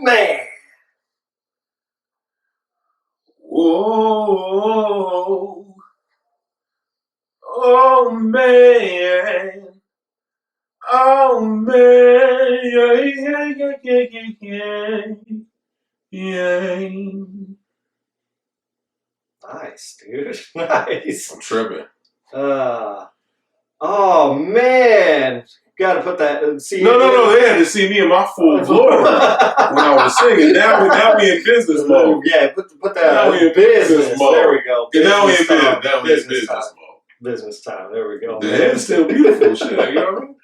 man. Whoa. Oh, man. Oh, man. Yeah. Nice, dude. Nice. I'm tripping. Oh, man. Got to put that. See, No. They had to see me in my full glory when I was singing. Now we in business mode. Yeah, put that now we in business mode. There we go. Now we in business mode. Business time. There we go. The head's still beautiful, shit. You know what I mean?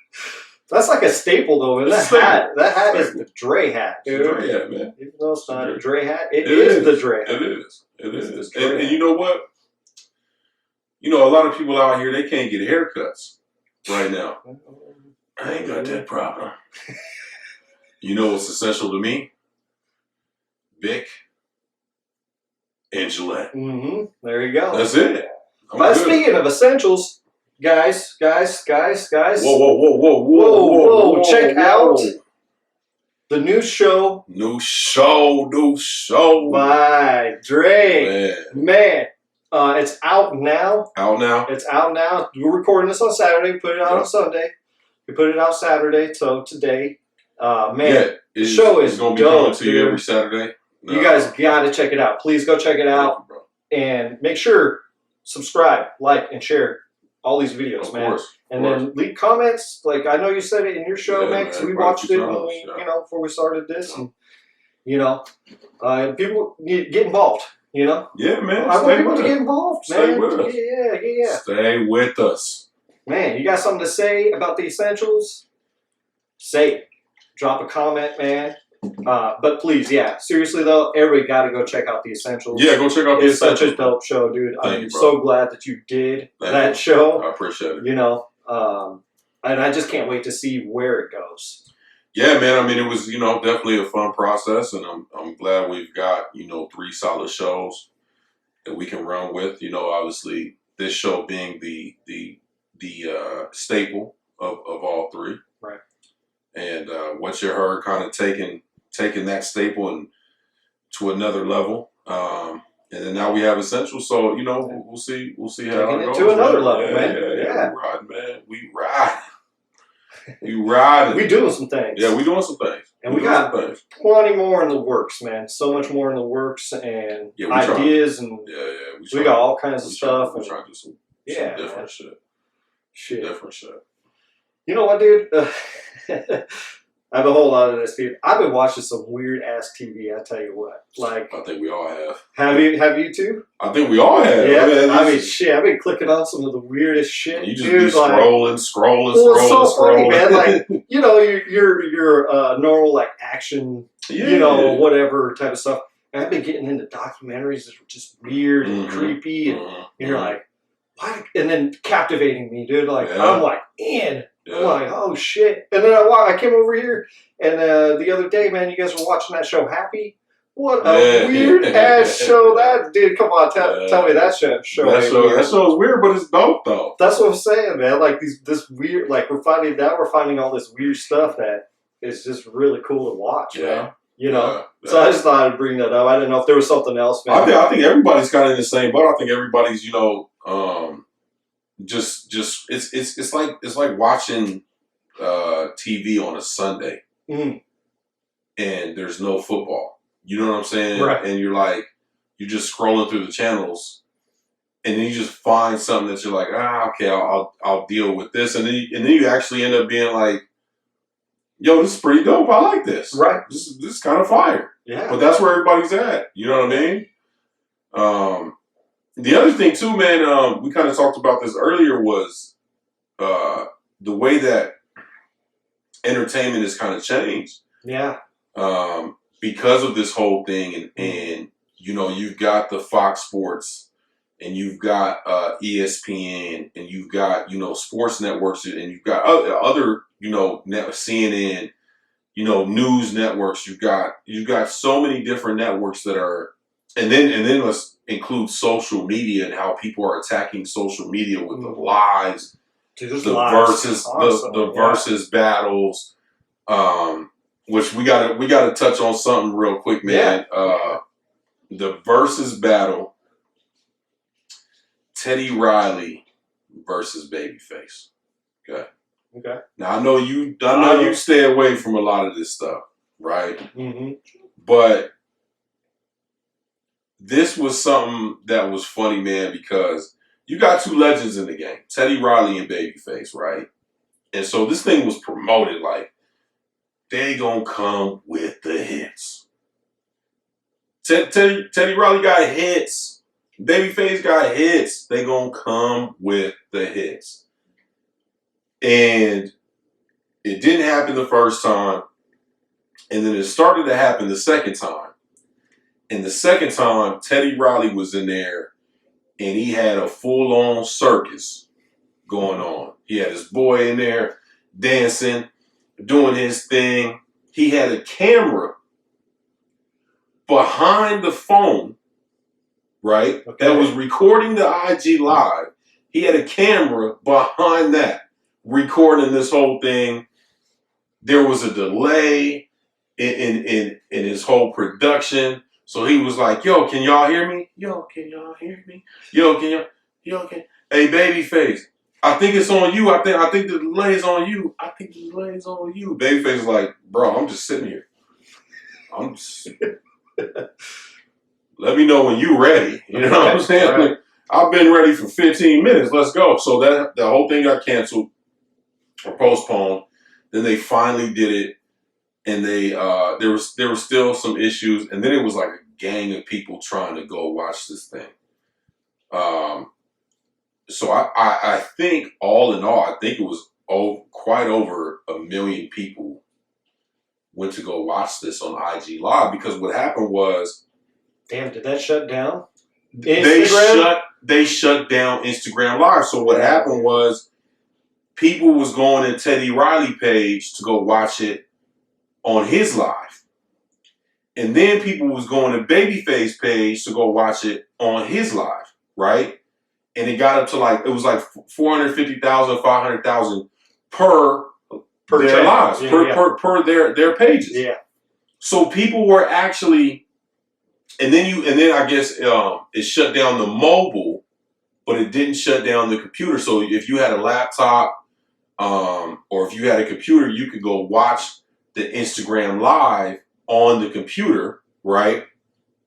That's like a staple, though. And that hat is the Dray hat, dude. Dray hat, man. Even though it's not a Dray hat, it is the Dray hat. It is. And you know what? You know, a lot of people out here, they can't get haircuts right now. I ain't got that problem. You know what's essential to me? Vic and Gillette. Mm-hmm. There you go. That's it. But speaking of essentials, guys. Whoa. Check out the new show. New show. By Dray. Man. It's out now. It's out now. We're recording this on Saturday. We put it out on Sunday. We put it out Saturday, so today. The show is going to be dope, coming to you every Saturday. No. You guys got to check it out. Please go check it out. You, and make sure, subscribe, like, and share all these videos, man. And then leave comments. Like, I know you said it in your show, Max. We watched it when we, before we started this. And, people need to get involved. Yeah, man. I want people to get involved, man. Stay with us. Yeah. Stay with us. Man, you got something to say about the essentials? Say it. Drop a comment, man. But please, seriously though, everybody got to go check out the essentials. Yeah, go check out the essentials. It's such a dope show, dude. I'm bro. so glad that you did that show. I appreciate it. And I just can't wait to see where it goes. Yeah, man. I mean, it was, definitely a fun process, and I'm glad we've got, 3 solid shows that we can run with. Obviously this show being the staple of all 3. Right. And what you heard kind of taking that staple and to another level. And then now we have essentials, so we'll see how it goes. To another level, man. Yeah. We ride, man. We ride. We doing some things. Yeah, we doing some things. And we got plenty more in the works, man. So much more in the works and ideas and we got all kinds of stuff. We're trying to do some different shit. Different shit. You know what, dude? I have a whole lot of this, dude. I've been watching some weird ass TV. I tell you what, like I think we all have. Have you too? I think we all have. Yeah, I mean, shit. I've been clicking on some of the weirdest shit. You just be scrolling. Well, it's so funny, man. Like your normal like action, whatever type of stuff. And I've been getting into documentaries that are just weird and creepy, and you're like, what? And then captivating me, dude. Like I'm like in. I'm like, oh shit. And then I came over here, and the other day, man, you guys were watching that show, Happy. What a weird ass show that, dude. Come on, tell me that show. That show is weird, but it's dope though. That's what I'm saying, man. Like this weird, like we're finding all this weird stuff that is just really cool to watch, man. So I just thought I'd bring that up. I didn't know if there was something else, man. I think everybody's kind of in the same boat. I think everybody's, just it's like watching TV on a Sunday, and there's no football. You know what I'm saying? Right. And you're just scrolling through the channels, and then you just find something that you're like, okay, I'll deal with this, and then you actually end up being like, yo, this is pretty dope. I like this. Right. This is kind of fire. Yeah. But that's where everybody's at. You know what I mean? The other thing too, man, we kind of talked about this earlier, was the way that entertainment has kind of changed. Yeah. Because of this whole thing, and you've got the Fox Sports, and you've got ESPN, and you've got sports networks, and you've got other CNN, news networks. You've got so many different networks that are, and then let's include social media and how people are attacking social media with the lies, the versus battles, which we gotta touch on something real quick, man. Yeah. The versus battle, Teddy Riley versus Babyface. Okay. Okay. Now I know you stay away from a lot of this stuff, right? Mm-hmm. But this was something that was funny, man, because you got two legends in the game, Teddy Riley and Babyface, right? And so this thing was promoted like they gonna come with the hits. Teddy Riley got hits. Babyface got hits. They gonna come with the hits. And it didn't happen the first time. And then it started to happen the second time. And the second time, Teddy Riley was in there and he had a full-on circus going on. He had his boy in there dancing, doing his thing. He had a camera behind the phone, right, that was recording the IG Live. He had a camera behind that, recording this whole thing. There was a delay in his whole production. So he was like, yo, can y'all hear me? Yo, can y'all hear me? Yo, can hey, Babyface, I think it's on you. I think the delay's on you. I think the delay's on you. Babyface is like, bro, I'm just sitting here. Let me know when you ready. You know what I'm saying? Right. Like, I've been ready for 15 minutes. Let's go. So that the whole thing got canceled or postponed. Then they finally did it. And they there was still some issues, and then it was like a gang of people trying to go watch this thing. So I think all in all, I think it was quite over 1 million people went to go watch this on IG Live, because what happened was, damn, did that shut down? They shut down Instagram Live. So what happened was, people was going to Teddy Riley page to go watch it on his live. And then people was going to Babyface page to go watch it on his live, right? And it got up to like, it was like 450,000, 500,000 per their lives, per their pages. Yeah. So people were actually, and then I guess it shut down the mobile, but it didn't shut down the computer. So if you had a laptop or if you had a computer, you could go watch the Instagram Live on the computer, right?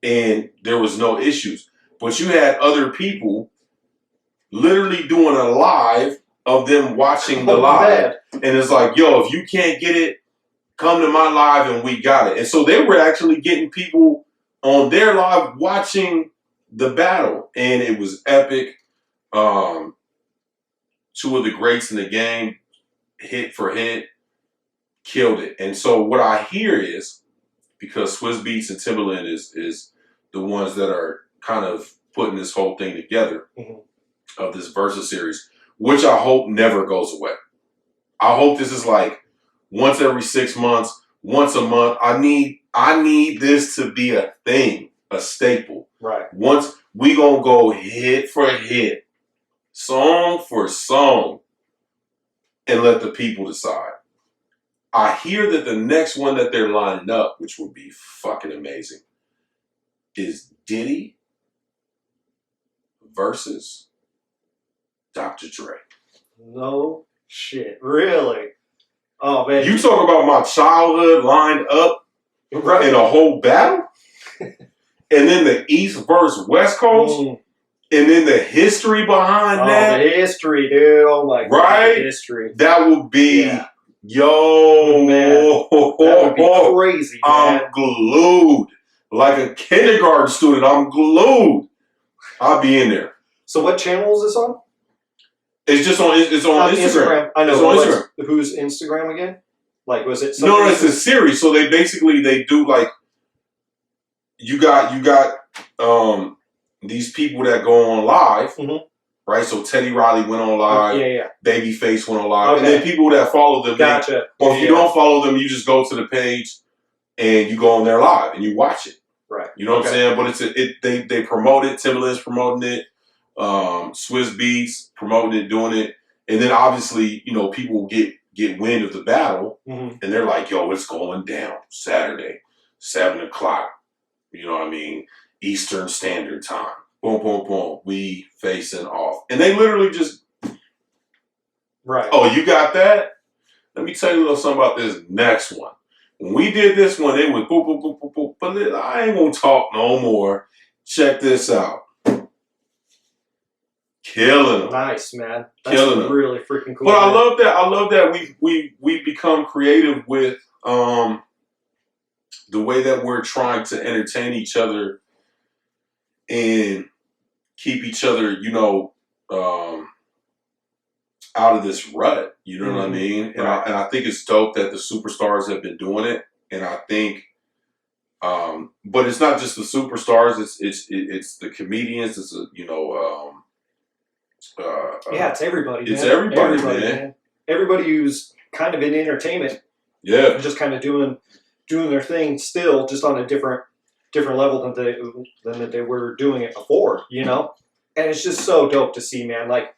And there was no issues. But you had other people literally doing a live of them watching the live. And it's like, yo, if you can't get it, come to my live and we got it. And so they were actually getting people on their live watching the battle. And it was epic. Two of the greats in the game, hit for hit, killed it. And so what I hear is, because Swizz Beatz and Timbaland is the ones that are kind of putting this whole thing together, of this Versus series, which I hope never goes away. I hope this is like once every 6 months, once a month. I need this to be a thing, a staple. Right. Once we gonna go hit for hit, song for song, and let the people decide. I hear that the next one that they're lining up, which would be fucking amazing, is Diddy versus Dr. Dre. No shit. Really? Oh, man. You talk about my childhood lined up in a whole battle? And then the East versus West Coast? And then the history behind that? The history, dude. Oh, my God. Right? The history. That would be... Yo, man. That would be crazy, man. I'm glued. Like a kindergarten student, I'm glued. I'll be in there. So what channel is this on? It's just on Instagram. I know. It's on Instagram. Who's Instagram again? Like, was it No, it's a series. So they do like, you got these people that go on live. Right, so Teddy Riley went on live. Babyface went on live, and then people that follow them. Gotcha. Or if you don't follow them, you just go to the page and you go on their live and you watch it. Right. You know what I'm saying? But they promote it. Timbaland's promoting it. Swizz Beatz promoting it, doing it, and then obviously people get get wind of the battle, Mm-hmm. and they're like, "Yo, it's going down Saturday, 7:00. You know what I mean? Eastern Standard Time. Boom, boom, boom. We facing off." And they literally just, right. "Oh, you got that? Let me tell you a little something about this next one. When we did this one, it was boop, boop, boop, boop, boop. But I ain't gonna talk no more. Check this out. Killing them. Nice, man. That's Killing them. Really freaking cool. But man. I love that. I love that we become creative with the way that we're trying to entertain each other and keep each other, out of this rut. You know what I mean? And I think it's dope that the superstars have been doing it. And I think, but it's not just the superstars. It's the comedians. It's it's everybody. It's man. everybody, man. Everybody who's kind of in entertainment. Yeah, just kind of doing their thing still, just on a different level than they were doing it before. And it's just so dope to see, man. Like,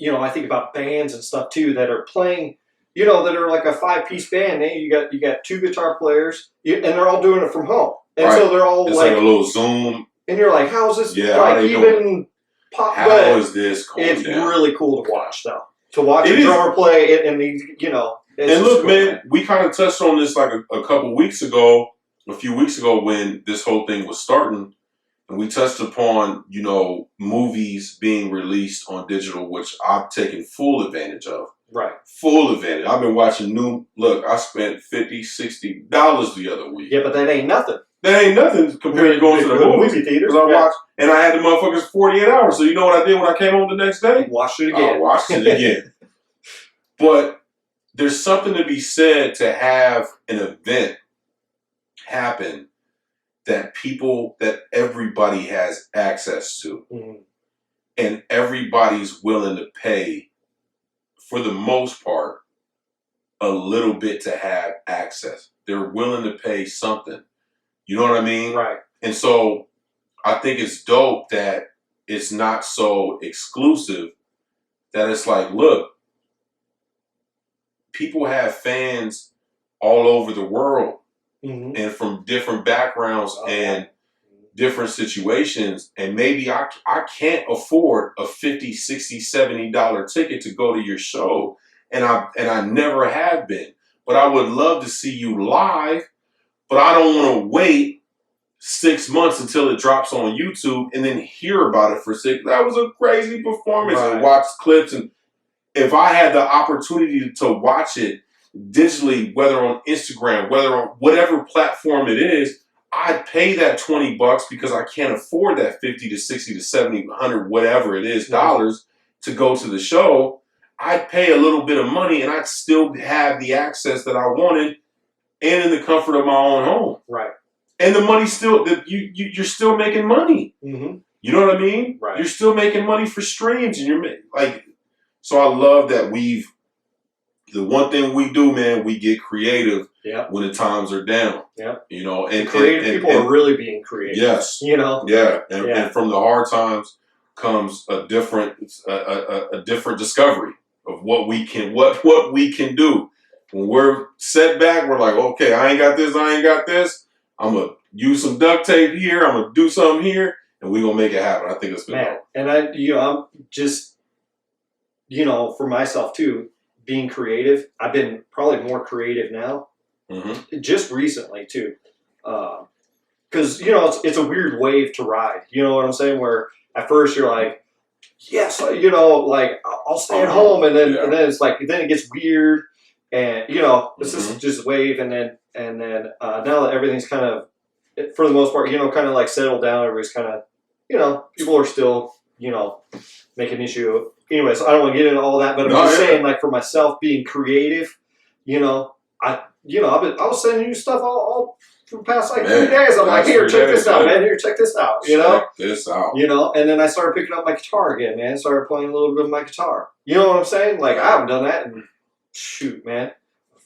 I think about bands and stuff too that are playing, that are like a 5-piece band. You got 2 guitar players, and they're all doing it from home, and so they're all it's like a little Zoom. And you're like, how is this even pop? How is this cool? It's really cool to watch, though. To watch a drummer play it, and and look, man, we kind of touched on this like a few weeks ago when this whole thing was starting. And we touched upon, movies being released on digital, which I've taken full advantage of. Right. Full advantage. I've been watching I spent $50, $60 the other week. Yeah, but that ain't nothing. That ain't nothing compared to going to the movie theater. Because I watched, and I had the motherfuckers 48 hours. So you know what I did when I came home the next day? Watched it again. I watched it again. But there's something to be said to have an event happen that everybody has access to. Mm-hmm. And everybody's willing to pay, for the most part, a little bit to have access. They're willing to pay something. You know what I mean? Right. And so I think it's dope that it's not so exclusive, that it's like, look, people have fans all over the world. Mm-hmm. And from different backgrounds and different situations. And maybe I can't afford a $50, $60, $70 ticket to go to your show. And I never have been. But I would love to see you live. But I don't want to wait 6 months until it drops on YouTube and then hear about it for 6. That was a crazy performance. Right. And watch clips. And if I had the opportunity to watch it digitally, whether on Instagram, whether on whatever platform it is, I'd pay that $20 because I can't afford that 50 to 60 to 70, 100, whatever it is, dollars to go to the show. I'd pay a little bit of money and I'd still have the access that I wanted and in the comfort of my own home. Right. And the money still, you're still making money. Mm-hmm. You know what I mean? Right. You're still making money for streams, and you're like, so I love that the one thing we do, man, we get creative when the times are down. Yeah. And creative people are really being creative. Yes. Yeah. And from the hard times comes a different discovery of what we can do. When we're set back, we're like, okay, I ain't got this. I'm gonna use some duct tape here. I'm gonna do something here, and we're gonna make it happen. I think it's been cool. And I'm just, for myself too, being creative. I've been probably more creative now, just recently too, because it's a weird wave to ride. You know what I'm saying? Where at first you're like, yes, like I'll stay at home, and then it's like then it gets weird, and it's just wave, and then now that everything's kind of, for the most part, kind of like settled down. Everybody's kind of, people are still, making issue. Anyways, I don't want to get into all that, but I'm just saying, like, for myself being creative, I was sending you stuff all for the past 3 days. I'm like, here, check this out, man. Here, check this out. Check this out. And then I started picking up my guitar again, man. Started playing a little bit of my guitar. You know what I'm saying? Like, I haven't done that, and shoot, man.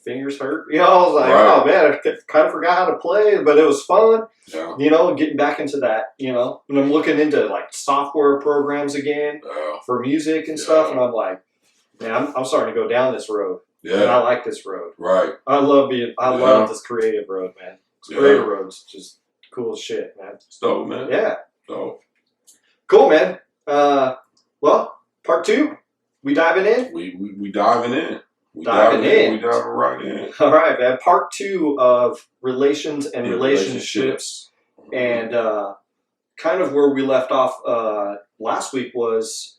Fingers hurt. I was like, oh man, I kind of forgot how to play, but it was fun. Yeah. Getting back into that, and I'm looking into like software programs again for music and stuff, and I'm like, Man, I'm starting to go down this road. Yeah. And I like this road. Right. I love this creative road, man. This creative road's just cool as shit, man. It's dope, man. Yeah. Dope. Cool, man. Well, part 2, we diving in? We diving in. We diving right in. All right, man. Part 2 of relations and relationships. And kind of where we left off last week was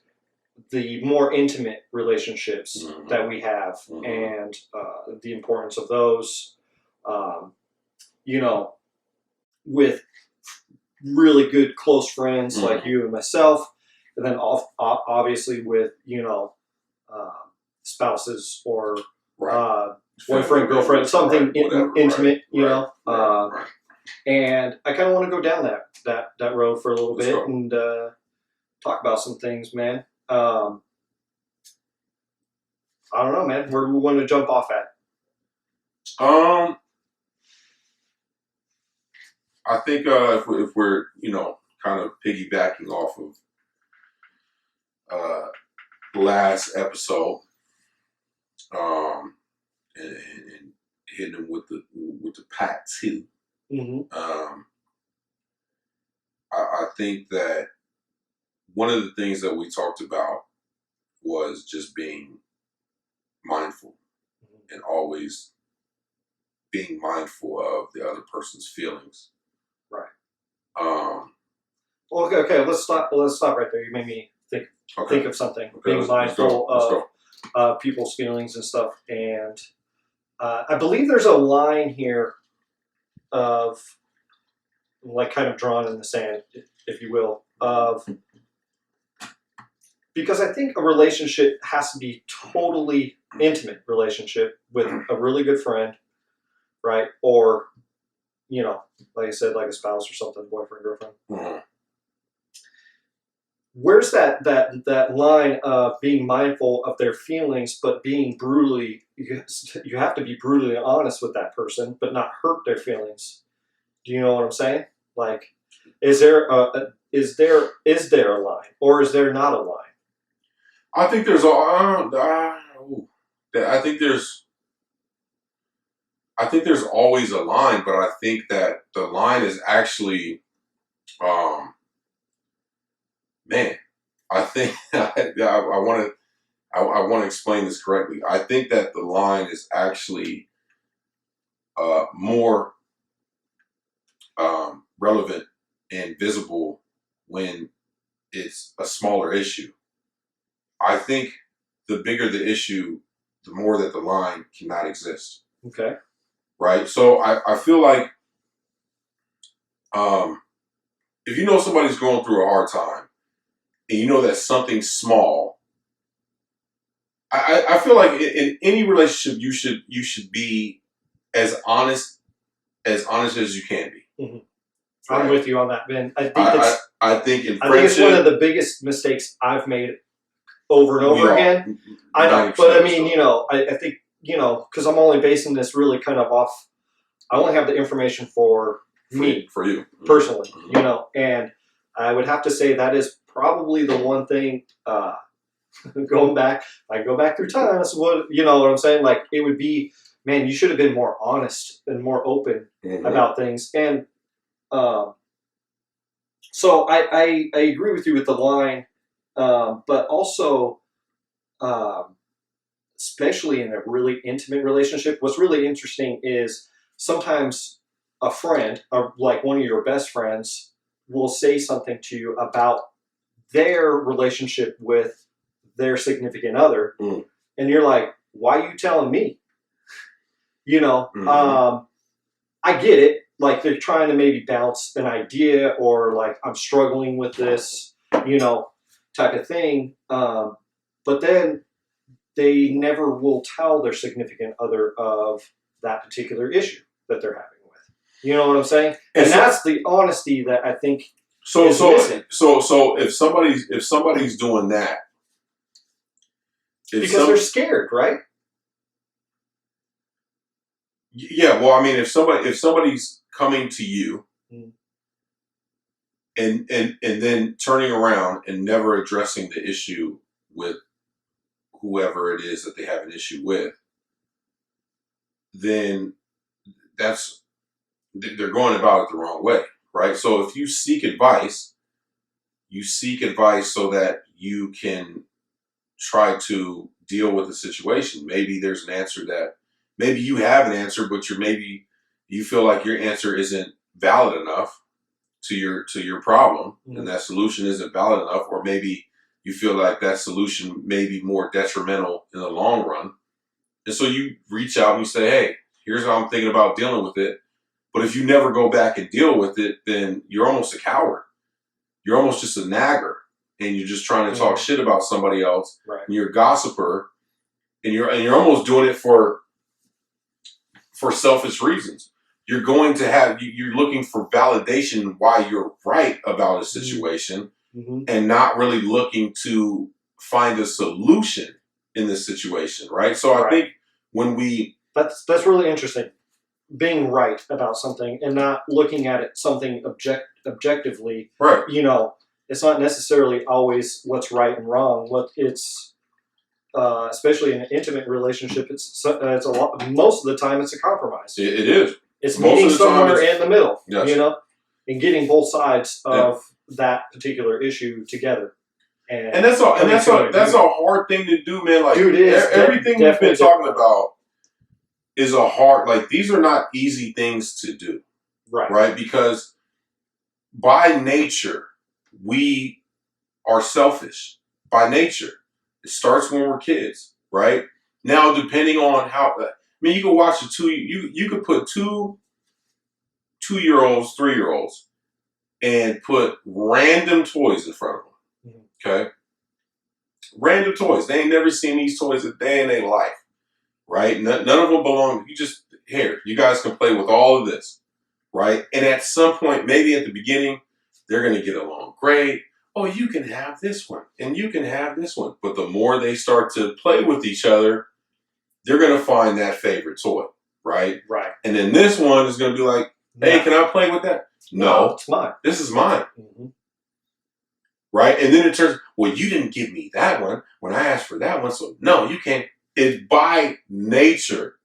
the more intimate relationships that we have and the importance of those. You know, with really good close friends like you and myself, and then obviously with, you know, spouses or boyfriend, girlfriend, something intimate, you know. And I kind of want to go down that road for a little bit and talk about some things, man. I don't know, man. Where do we want to jump off at? I think if we're, you know, kind of piggybacking off of last episode, and hitting them with the pack too. I think that one of the things that we talked about was just being mindful and always being mindful of the other person's feelings. Right. Okay. Let's stop right there. You made me think of something. Okay, being mindful of people's feelings and stuff. And I believe there's a line here of, like, kind of drawn in the sand, if you will, of, because I think a relationship has to be totally intimate relationship with a really good friend, right? Or, you know, like I said, like a spouse or something, boyfriend, girlfriend. Where's that line of being mindful of their feelings, but being brutally, you have to be brutally honest with that person, but not hurt their feelings. Do you know what I'm saying? Like, is there a line, or is there not a line? I think there's I think there's always a line, but I think that the line is actually, man, I think I want to explain this correctly. I think that the line is actually more relevant and visible when it's a smaller issue. I think the bigger the issue, the more that the line cannot exist. Okay. Right? So I feel like if you know somebody's going through a hard time and you know that something small, I feel like in any relationship you should be as honest as you can be. Mm-hmm. Right? I'm with you on that, Ben. I think in friendship, I think it's one of the biggest mistakes I've made over and over again. I know, but I mean, you know, I think, you know, because I'm only basing this really kind of off, I only have the information for me, for you personally, you know, and I would have to say that is probably the one thing, going back, I go back through time, that's what, you know what I'm saying? Like, it would be, man, you should have been more honest and more open about things. And so I agree with you with the line, but also, especially in a really intimate relationship, what's really interesting is sometimes a friend, or like one of your best friends, will say something to you about their relationship with their significant other, and you're like, why are you telling me? You know, I get it. Like, they're trying to maybe bounce an idea, or like, I'm struggling with this, you know, type of thing. But then they never will tell their significant other of that particular issue that they're having with. You know what I'm saying? And that's the honesty that I think is missing. So if somebody's doing that, because they're scared, right? Yeah, well, I mean, if somebody's coming to you and then turning around and never addressing the issue with whoever it is that they have an issue with, then they're going about it the wrong way, right? So if you seek advice so that you can try to deal with the situation. Maybe there's an answer maybe you have an answer, but maybe you feel like your answer isn't valid enough to your problem, and that solution isn't valid enough, or maybe you feel like that solution may be more detrimental in the long run. And so you reach out and you say, hey, here's how I'm thinking about dealing with it. But if you never go back and deal with it, then you're almost a coward. You're almost just a nagger, and you're just trying to talk shit about somebody else. Right. And you're a gossiper, and you're almost doing it for selfish reasons. You're going to you're looking for validation why you're right about a situation, and not really looking to find a solution in this situation, right? So I think when that's really interesting, being right about something and not looking at it something objectively. Right. You know, it's not necessarily always what's right and wrong. What it's especially in an intimate relationship, it's a lot. Most of the time, it's a compromise. It is. It's meeting somewhere in the middle. Yes. You know, and getting both sides of that particular issue together. And that's all. And that's a hard thing to do, man. Like, dude, everything we've been talking about is a hard. Like, these are not easy things to do, right? Because by nature, we are selfish. By nature, it starts when we're kids, right? Now, depending on how, I mean, you can watch you could put 2-year-olds, 3-year-olds, and put random toys in front of them. Okay? Random toys. They ain't never seen these toys a day in their life. Right? None of them belong. You guys can play with all of this. Right? And at some point, maybe at the beginning, they're going to get along great. Oh, you can have this one. And you can have this one. But the more they start to play with each other, they're going to find that favorite toy. Right? Right. And then this one is going to be like, hey, can I play with that? No. It's mine. This is mine. Right? And then it turns, well, you didn't give me that one when I asked for that one, so no, you can't. It's by nature.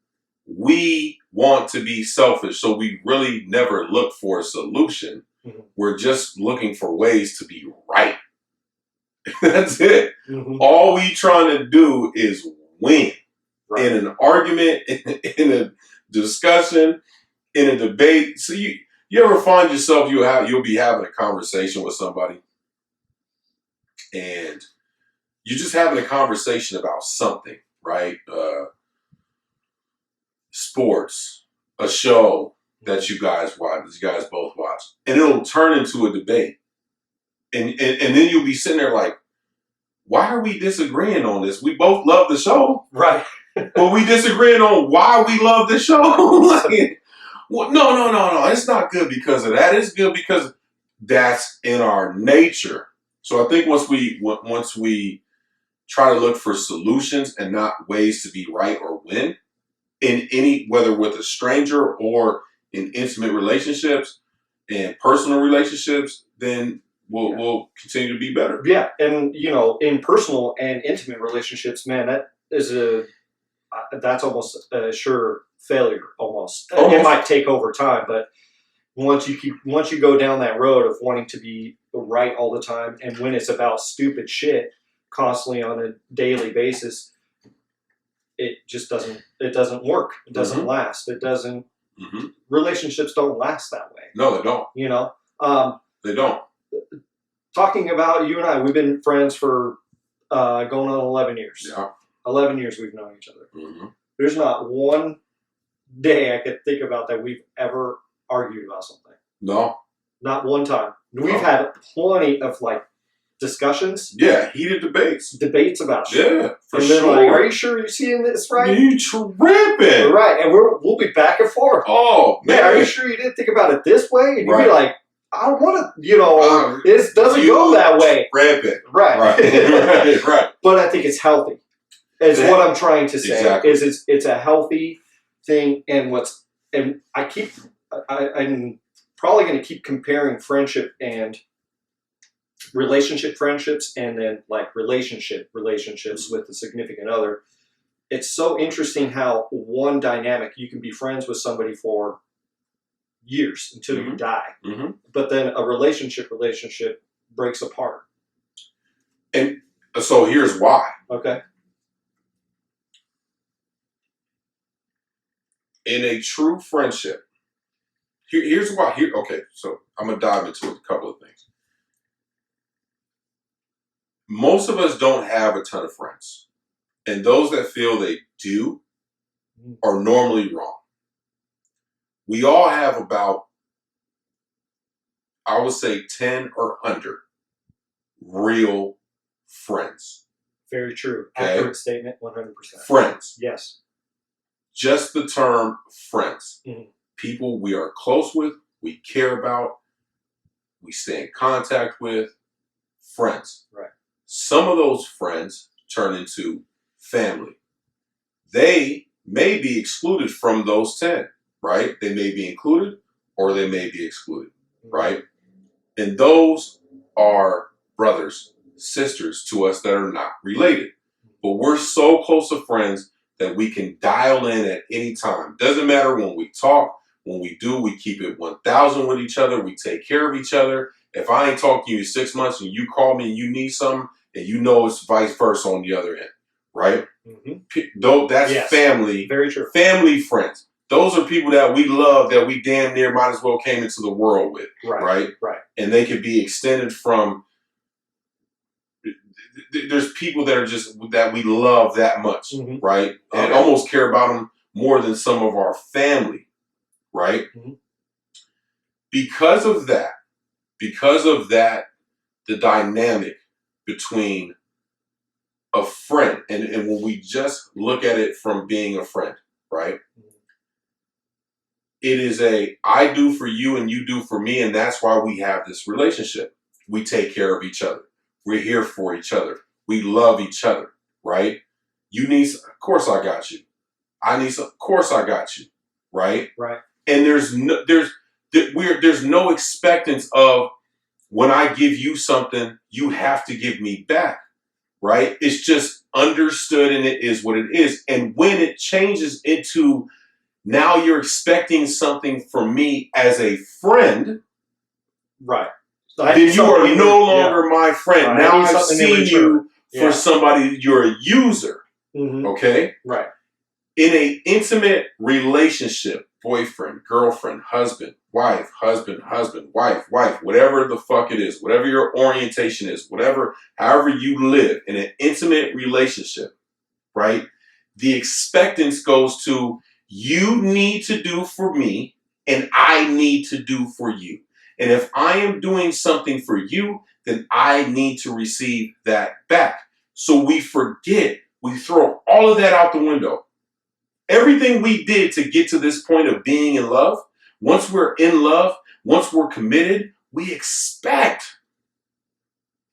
We want to be selfish, so we really never look for a solution. We're just looking for ways to be right. That's it. All we trying to do is win in an argument, in a discussion, in a debate. So you ever find yourself, you'll be having a conversation with somebody, and you're just having a conversation about something, right? Sports, a show that you guys both watch, and it'll turn into a debate. And then you'll be sitting there like, why are we disagreeing on this? We both love the show. Right. But we disagreeing on why we love the show. Like, well, no. It's not good because of that. It's good because that's in our nature. So I think once we try to look for solutions and not ways to be right or win in whether with a stranger or in intimate relationships and personal relationships, then we'll continue to be better. Yeah, and in personal and intimate relationships, man, that's almost a sure failure. Almost. It might take over time, but once you go down that road of wanting to be right all the time, and when it's about stupid shit constantly on a daily basis, it just doesn't work. It doesn't last. It doesn't. Relationships don't last that way. No, they don't. They don't. Talking about you and I, we've been friends for going on 11 years. Yeah. 11 years we've known each other. There's not one day I could think about that we've ever argued about something. No. Not one time. We've had plenty of discussions. Yeah, heated debates. Debates about shit. Yeah, for and sure. Like, are you sure you're seeing this right? You tripping. Right, and we'll be back and forth. Oh, man. Are you sure you didn't think about it this way? And you'd be like, I don't want to, it doesn't go that way. Tripping. Right. Right. But I think it's healthy. Is what I'm trying to say. Exactly. Is it's a healthy thing, and I'm probably going to keep comparing friendship and relationship friendships and then like relationships with the significant other. It's so interesting how one dynamic, you can be friends with somebody for years until you die, but then a relationship breaks apart. And so here's why. Okay. In a true friendship, here's why. Okay, so I'm going to dive into a couple of things. Most of us don't have a ton of friends. And those that feel they do are normally wrong. We all have about, I would say, 10 or under real friends. Very true. Okay? Accurate statement, 100%. Friends. Yes. Just the term friends. People we are close with, we care about, we stay in contact with, friends. Right. Some of those friends turn into family. They may be excluded from those 10, right? They may be included or they may be excluded, right? And those are brothers, sisters to us that are not related. But we're so close to friends that we can dial in at any time. Doesn't matter when we talk, when we do, we keep it 1,000 with each other. We take care of each other. If I ain't talked to you in 6 months and you call me and you need something, and you know it's vice versa on the other end, right? Though that's family. Very true. Family friends. Those are people that we love, that we damn near might as well came into the world with, right? And they could be extended from. There's people that are just that we love that much, right? And almost care about them more than some of our family, right? Because of that, the dynamic between a friend and when we just look at it from being a friend, right? It is I do for you and you do for me, and that's why we have this relationship. We take care of each other. We're here for each other. We love each other, right? You need some, of course I got you. I need some, of course I got you, right? Right. And there's no expectance of when I give you something, you have to give me back, right? It's just understood and it is what it is. And when it changes into now you're expecting something from me as a friend, right? Then you are no longer my friend. Now I've seen you for somebody, you're a user, okay? Right. In an intimate relationship, boyfriend, girlfriend, husband, wife, wife, whatever the fuck it is, whatever your orientation is, however you live in an intimate relationship, right? The expectance goes to you need to do for me and I need to do for you. And if I am doing something for you, then I need to receive that back. So we forget, we throw all of that out the window. Everything we did to get to this point of being in love, once we're in love, once we're committed, we expect.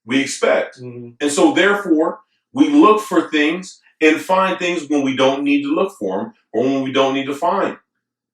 And so therefore, we look for things and find things when we don't need to look for them or when we don't need to find,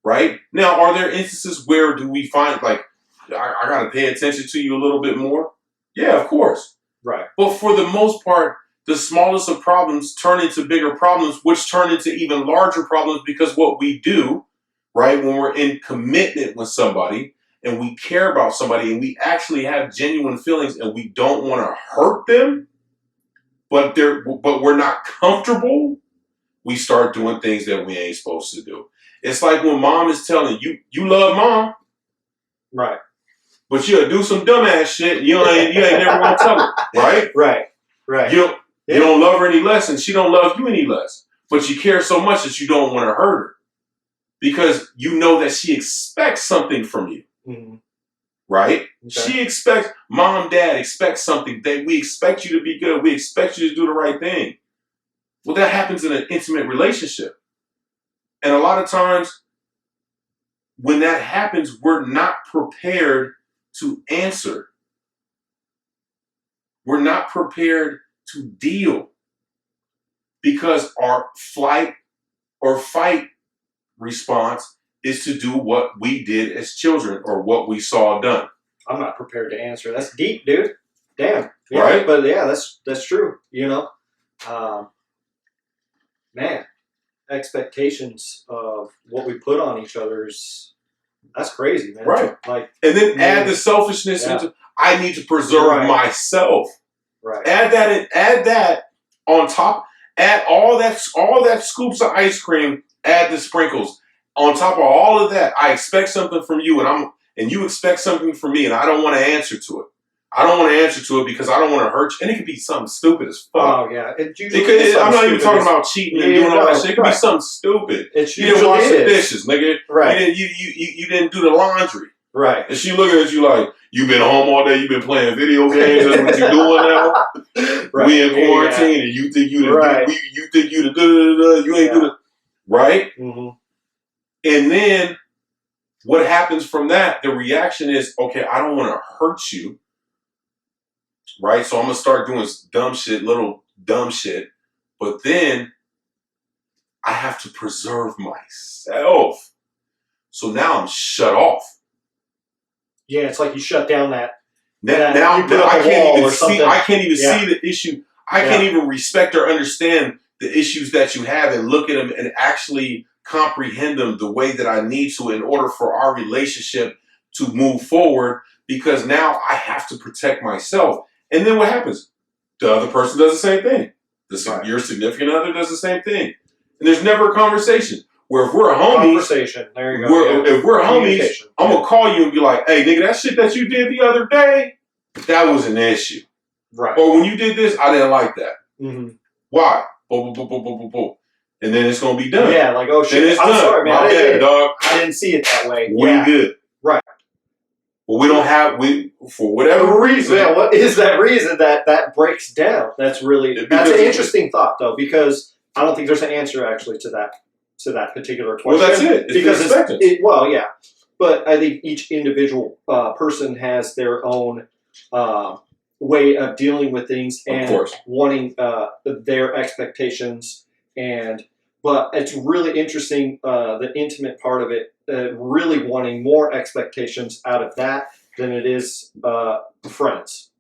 right? Now, are there instances where do we find, like, I got to pay attention to you a little bit more? Yeah, of course. Right. But for the most part, the smallest of problems turn into bigger problems, which turn into even larger problems because what we do, right, when we're in commitment with somebody and we care about somebody and we actually have genuine feelings and we don't want to hurt them, but we're not comfortable, we start doing things that we ain't supposed to do. It's like when mom is telling you, you love mom. Right. But you'll do some dumbass shit, you ain't never gonna tell her, right? Right. You don't love her any less, and she don't love you any less. But you care so much that you don't want to hurt her because you know that she expects something from you, right? Okay. She expects, mom, dad expects something. We expect you to be good. We expect you to do the right thing. Well, that happens in an intimate relationship, and a lot of times when that happens, we're not prepared to answer. We're not prepared to deal because our flight or fight response is to do what we did as children or what we saw done. I'm not prepared to answer. That's deep, dude. Damn. Yeah, right? But yeah, that's true. Man, expectations of what we put on each other's that's crazy, man. Right. Like, and then add the selfishness into. I need to preserve myself. Right. Add that on top. Add all that scoops of ice cream. Add the sprinkles on top of all of that. I expect something from you, and you expect something from me, and I don't want to answer to it. I don't want to answer to it because I don't want to hurt you. And it could be something stupid as fuck. Oh yeah, I'm not even talking about cheating and doing all that shit. It could be something stupid. You didn't wash the dishes, nigga. Right. You didn't do the laundry. Right. And she looking at you like, you've been home all day, you've been playing video games, that's what you're doing now. Right. We in quarantine and you think you the you think you the you ain't do the right? Mm-hmm. And then what happens from that? The reaction is, okay, I don't want to hurt you. Right? So I'm gonna start doing little dumb shit. But then I have to preserve myself. So now I'm shut off. Yeah, it's like you shut down that. Now I can't even see the issue. I can't even respect or understand the issues that you have and look at them and actually comprehend them the way that I need to in order for our relationship to move forward, because now I have to protect myself. And then what happens? The other person does the same thing. Your significant other does the same thing. And there's never a conversation. Where if we're homies, conversation. There you go. If we're homies, I'm gonna call you and be like, "Hey, nigga, that shit that you did the other day, that was an issue." Right. Or when you did this, I didn't like that. Mm-hmm. Why? Boom, boom, boom, boom, boom, boom. And then it's gonna be done. Yeah, like, oh shit, I'm sorry, man. I didn't see it that way. We good. Right. Well, we don't have for whatever reason. Yeah, what is that reason that breaks down? That's an interesting thought though, because I don't think there's an answer actually to that particular question. Well, that's it. It's well, yeah, but I think each individual person has their own way of dealing with things and wanting their expectations, but it's really interesting the intimate part of it, really wanting more expectations out of that than it is friends.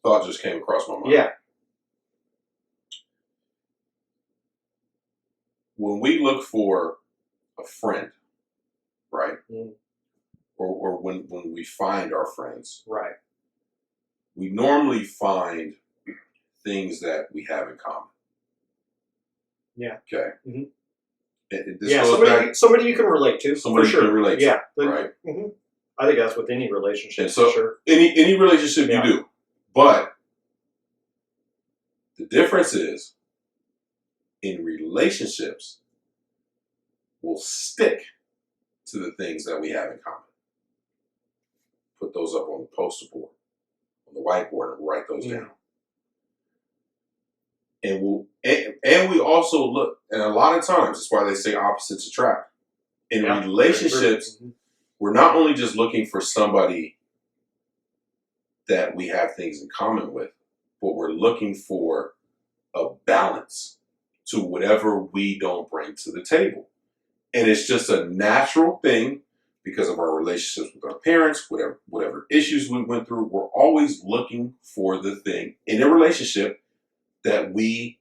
Thought just came across my mind. Yeah. When we look for a friend, right? Mm. Or when we find our friends, right? We normally find things that we have in common. Yeah. Okay. Mm-hmm. Somebody you can relate to. Somebody you can relate to. Yeah. Right. Mm-hmm. I think that's with any relationship. So for sure. Any relationship you do, but the difference is, in relationships, we'll stick to the things that we have in common. Put those up on the poster board, on the whiteboard, and write those down. And we also look, and a lot of times, that's why they say opposites attract. In relationships, we're not only just looking for somebody that we have things in common with, but we're looking for a balance to whatever we don't bring to the table. And it's just a natural thing because of our relationships with our parents, whatever issues we went through. We're always looking for the thing in a relationship that we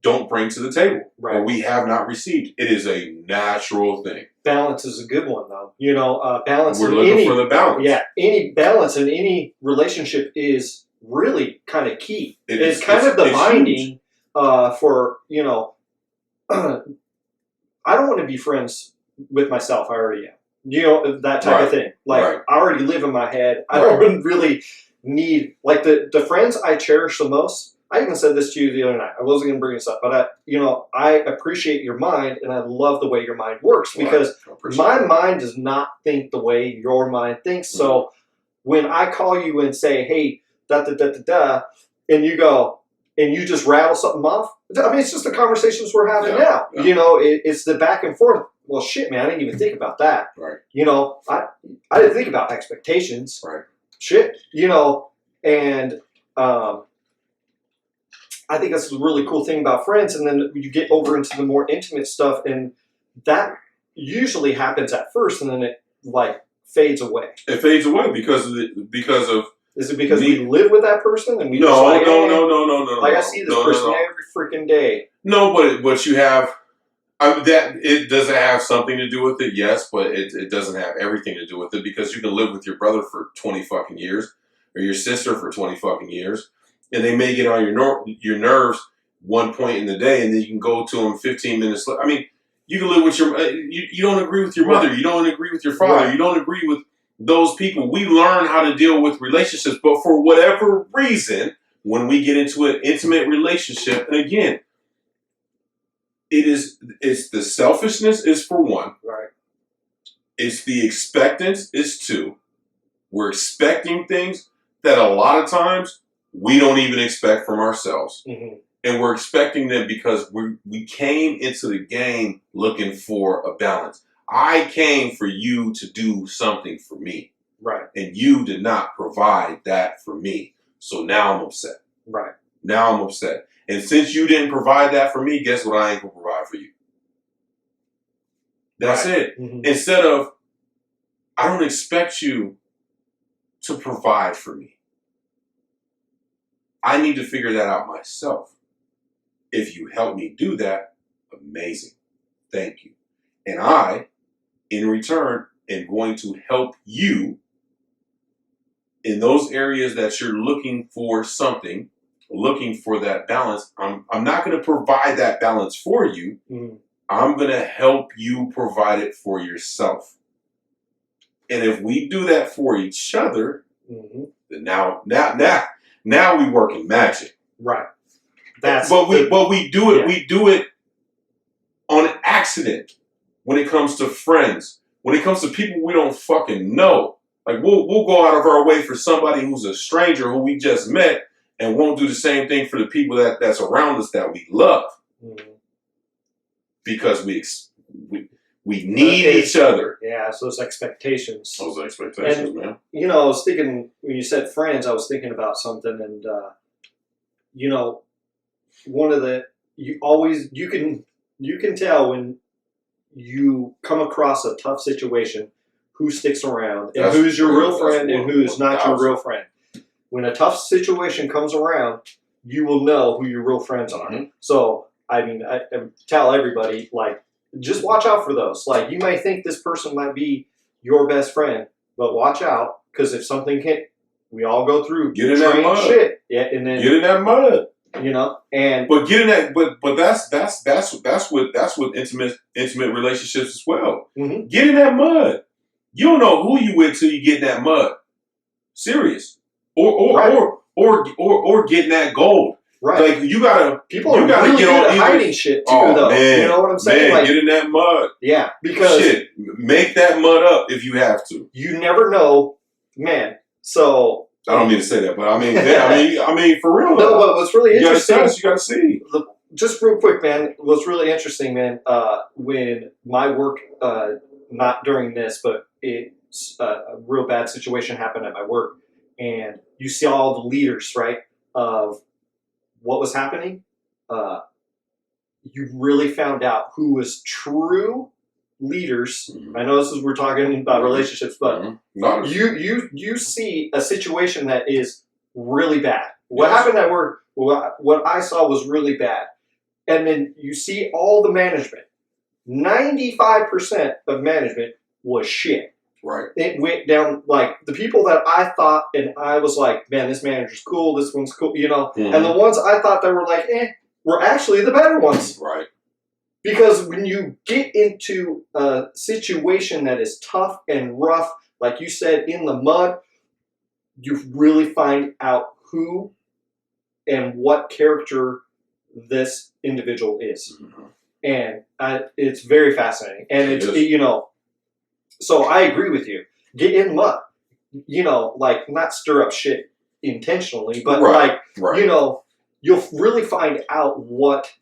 don't bring to the table, or we have not received. It is a natural thing. Balance is a good one, though. Balance. We're looking for the balance. Yeah, any balance in any relationship is really kind of key. It's kind of the binding for, I don't want to be friends with myself. I already am. That type of thing. Like, I already live in my head. I don't really need, like, the friends I cherish the most. I even said this to you the other night. I wasn't going to bring this up, but I appreciate your mind, and I love the way your mind works, because my mind does not think the way your mind thinks. Mm-hmm. So when I call you and say, hey, and you go, and you just rattle something off, I mean, it's just the conversations we're having now. Yeah. It's the back and forth. Well, shit, man, I didn't even think about that. Right. I didn't think about expectations. Right. Shit, and I think that's the really cool thing about friends. And then you get over into the more intimate stuff, and that usually happens at first, and then it fades away. It fades away because of Is it because we live with that person and we just no. Like I see this person every freaking day. No, but you have that. It does it have something to do with it? Yes, but it doesn't have everything to do with it because you can live with your brother for 20 fucking years or your sister for 20 fucking years, and they may get on your nerves one point in the day, and then you can go to them 15 minutes later. I mean, you can live with your you don't agree with your mother, you don't agree with your father, you don't agree with those people. We learn how to deal with relationships, but for whatever reason, when we get into an intimate relationship, and again, it's the selfishness is for one. Right. It's the expectance is two. We're expecting things that a lot of times we don't even expect from ourselves. Mm-hmm. And we're expecting them because we came into the game looking for a balance. I came for you to do something for me. Right. And you did not provide that for me. So now I'm upset. Right. Now I'm upset. And since you didn't provide that for me, guess what I ain't going to provide for you? That's it. Mm-hmm. Instead of, I don't expect you to provide for me. I need to figure that out myself. If you help me do that, amazing. Thank you. And I, in return, am going to help you in those areas that you're looking for something, looking for that balance. I'm not going to provide that balance for you. Mm-hmm. I'm going to help you provide it for yourself. And if we do that for each other, mm-hmm. then now we work in magic. Right. But we do it. Yeah. We do it on accident. When it comes to friends, when it comes to people we don't fucking know, like we'll go out of our way for somebody who's a stranger who we just met, and won't do the same thing for the people that's around us that we love, mm-hmm. because we need each other. Yeah, so those expectations. Those expectations, and, man. You know, I was thinking when you said friends, I was thinking about something, and you know, one of the you can tell when you come across a tough situation who sticks around and who's your real friend and who's not your real friend. When a tough situation comes around, you will know who your real friends are. Mm-hmm. So, I mean, I tell everybody, like, just watch out for those. Like, you might think this person might be your best friend, but watch out, because if something hit, we all go through get in that mud. Shit. Yeah, and then get in that mud. You know, and but getting that, but that's with intimate relationships as well. Mm-hmm. Get in that mud. You don't know who you with till you get in that mud. Serious, or getting that gold. Right. Like you gotta really get on hiding shit too, though. Man, you know what I'm saying? Man, like, get in that mud. Yeah, because shit, make that mud up if you have to. You never know, man. So. I don't mean to say that, but I mean, for real. No, but what's really interesting, you gotta see. Just real quick, man. What's really interesting, man, when my work, not during this, but it's a real bad situation happened at my work, and you see all the leaders, right, of what was happening. You really found out who was true leaders. Mm-hmm. I know we're talking about relationships, but mm-hmm. you see a situation that is really bad. What happened at work, what I saw was really bad. And then you see all the management. 95% of management was shit. Right. It went down, like, the people that I thought, and I was like, man, this manager's cool, this one's cool, you know, mm-hmm. and the ones I thought that were like, were actually the better ones. Right. Because when you get into a situation that is tough and rough, like you said, in the mud, you really find out who and what character this individual is. Mm-hmm. And it's very fascinating. And it's, you know, so I agree with you. Get in the mud. You know, like, not stir up shit intentionally, but you know, you'll really find out what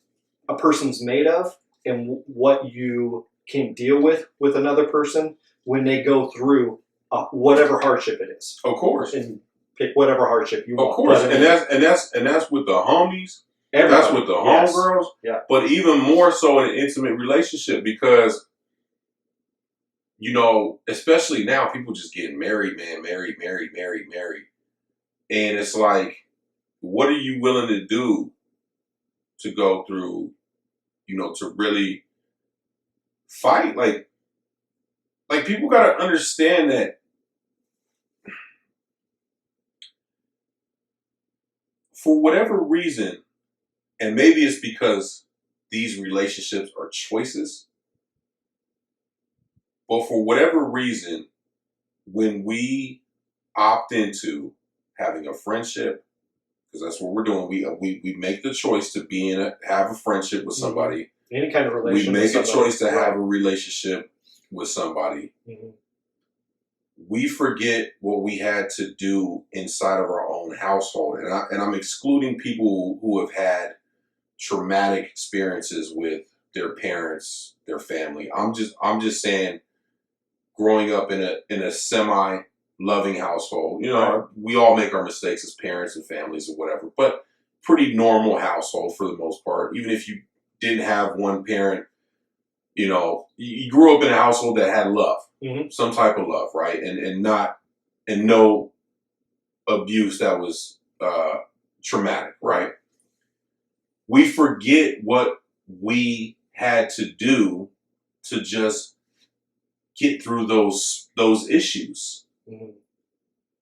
a person's made of and what you can deal with another person when they go through whatever hardship it is. Of course. And pick whatever hardship you want. Of course. And that's with the homies. Everybody. That's with the homegirls. Yeah. But even more so in an intimate relationship, because, you know, especially now, people just getting married, man. Married. And it's like, what are you willing to do to go through, to really fight? Like people got to understand that for whatever reason, and maybe it's because these relationships are choices, but for whatever reason, when we opt into having a friendship, because that's what we're doing, we make the choice to have a friendship with somebody. Any kind of relationship. We make a choice to have a relationship with somebody. Mm-hmm. We forget what we had to do inside of our own household, and I'm excluding people who have had traumatic experiences with their parents, their family. I'm just saying, growing up in a semi-loving household, we all make our mistakes as parents and families or whatever, but pretty normal household for the most part. Even if you didn't have one parent, you grew up in a household that had love, mm-hmm. some type of love, right? And no abuse that was traumatic, right? We forget what we had to do to just get through those issues. Mm-hmm.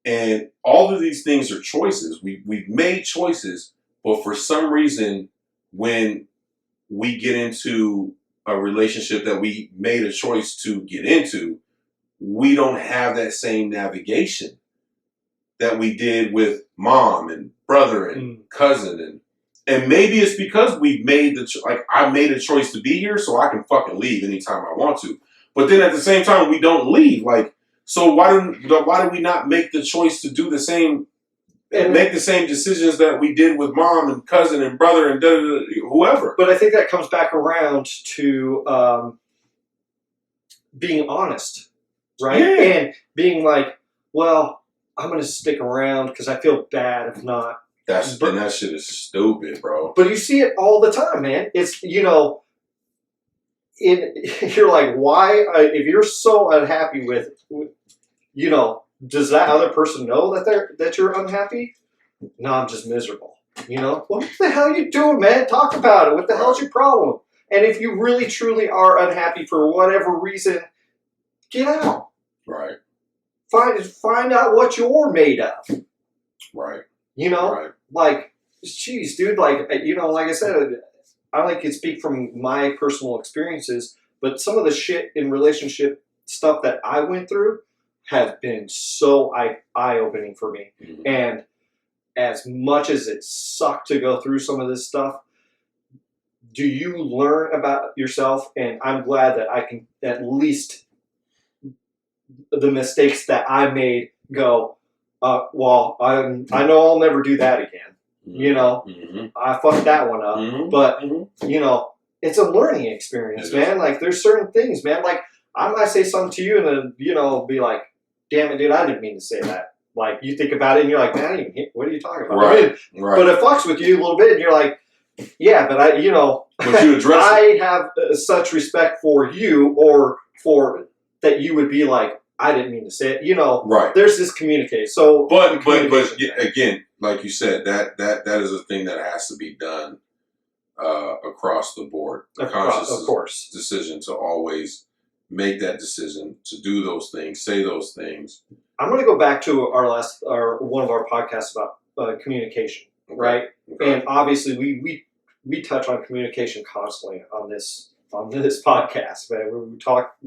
And all of these things are choices. We've made choices, but for some reason, when we get into a relationship that we made a choice to get into, we don't have that same navigation that we did with mom and brother and cousin. And maybe it's because we've made I made a choice to be here, so I can fucking leave anytime I want to. But then at the same time, we don't leave. So why do we not make the choice to do the same and make the same decisions that we did with mom and cousin and brother and whoever? But I think that comes back around to being honest, right? Yeah. And being like, well, I'm going to stick around because I feel bad if not. And that shit is stupid, bro. But you see it all the time, man. It's, you're like, why? If you're so unhappy with, does that other person know that you're unhappy? No, I'm just miserable. What the hell are you doing, man? Talk about it. What the hell's your problem? And if you really, truly are unhappy for whatever reason, get out. Right. Find out what you're made of. Right. Right. Like, geez, dude, like I said, I can speak from my personal experiences, but some of the shit in relationship stuff that I went through has been so eye-opening for me. Mm-hmm. And as much as it sucked to go through some of this stuff, do you learn about yourself? And I'm glad that I can at least the mistakes that I made go, well, I know I'll never do that again. Mm-hmm. I fucked that one up. Mm-hmm. But, it's a learning experience, man. Like, there's certain things, man. Like, I might say something to you and then, be like, damn it, dude, I didn't mean to say that. Like, you think about it and you're like, man, what are you talking about? Right. Right. But it fucks with you a little bit and you're like, yeah, but but you address I have such respect for you or for that you would be like, I didn't mean to say it. Right. There's this communicate. So, but again, like you said, that is a thing that has to be done across the board. The conscious decision to always make that decision, to do those things, say those things. I'm going to go back to one of our podcasts about communication, okay. Right? Okay. And obviously, we touch on communication constantly on this podcast, man. We talk,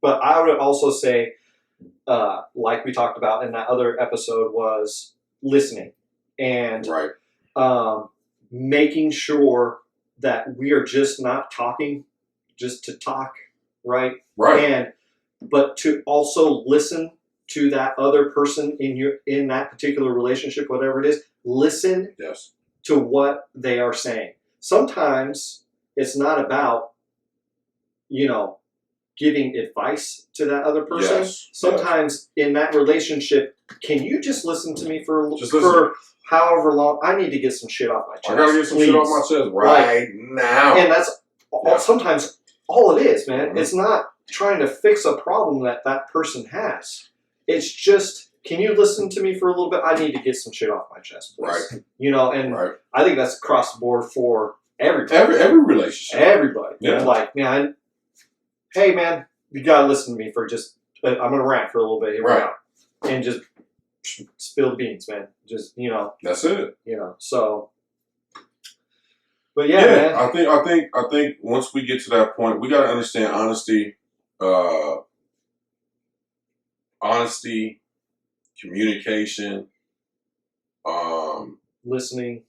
but I would also say, like we talked about in that other episode, was listening and making sure that we are just not talking just to talk, right? Right. But to also listen to that other person in that particular relationship, whatever it is, listen to what they are saying. Sometimes it's not about, giving advice to that other person. Yes. Sometimes in that relationship, can you just listen to me for however long? I need to get some shit off my chest. I gotta get some shit off my chest right now. And that's sometimes all it is, man. Mm-hmm. It's not trying to fix a problem that person has. It's just can you listen to me for a little bit? I need to get some shit off my chest, please. Right. You know, and I think that's across the board for everybody. Every relationship. Everybody. Yeah. You know, like, man, hey, man, you got to listen to me for just, I'm going to rant for a little bit here right now. And just spill the beans, man. Just, you know. That's it. You know, so. But yeah, man. I think once we get to that point, we got to understand honesty, communication, listening,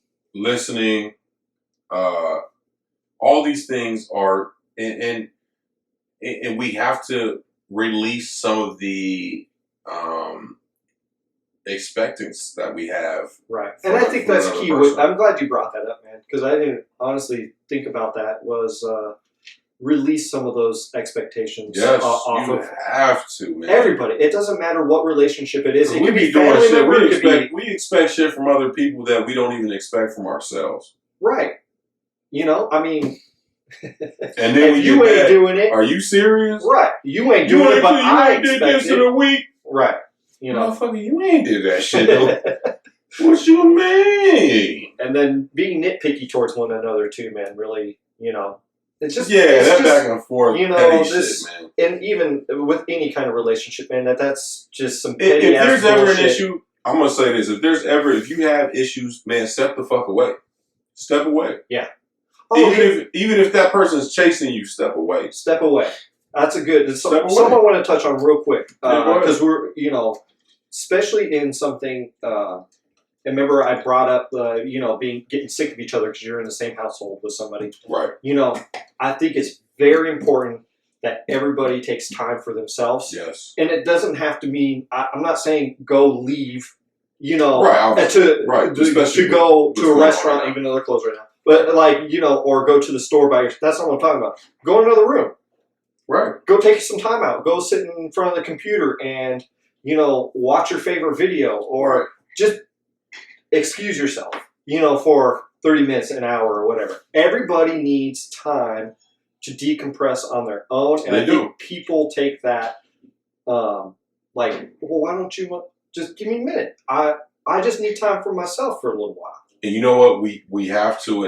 all these things are, and we have to release some of the expectance that we have. Right. And I think that's key. I'm glad you brought that up, man, because I didn't honestly think about that, was release some of those expectations. Yes, off you of have to, man. Everybody. It doesn't matter what relationship it is. It could be doing family shit. member. We expect shit from other people that we don't even expect from ourselves. Right. You know, I mean, and then if you ain't doing it, are you serious? Right. You ain't doing it, but I did this in a week. Right. You know, motherfucker, you ain't did that shit though. What you mean? And then being nitpicky towards one another too, man. Really, you know, it's just back and forth. You know, this shit, man. And even with any kind of relationship, man, that's just some petty. If there's ever an issue, I'm gonna say this: if you have issues, man, step the fuck away. Step away. Yeah. Even if that person's chasing you, step away. Step away. That's a good. Something I want to touch on real quick because we're, you know, especially in something. Remember, I brought up you know, getting sick of each other because you're in the same household with somebody. Right. You know, I think it's very important that everybody takes time for themselves. Yes. And it doesn't have to mean. I'm not saying go leave. You know, to go to a restaurant, even though they're closed right now. But like, you know, or go to the store by yourself. That's not what I'm talking about. Go in another room. Right. Go take some time out. Go sit in front of the computer and, you know, watch your favorite video, or just excuse yourself, you know, for 30 minutes, an hour, or whatever. Everybody needs time to decompress on their own. And I think people take that like, well, why don't you just give me a minute? I just need time for myself for a little while. And you know what? We have to,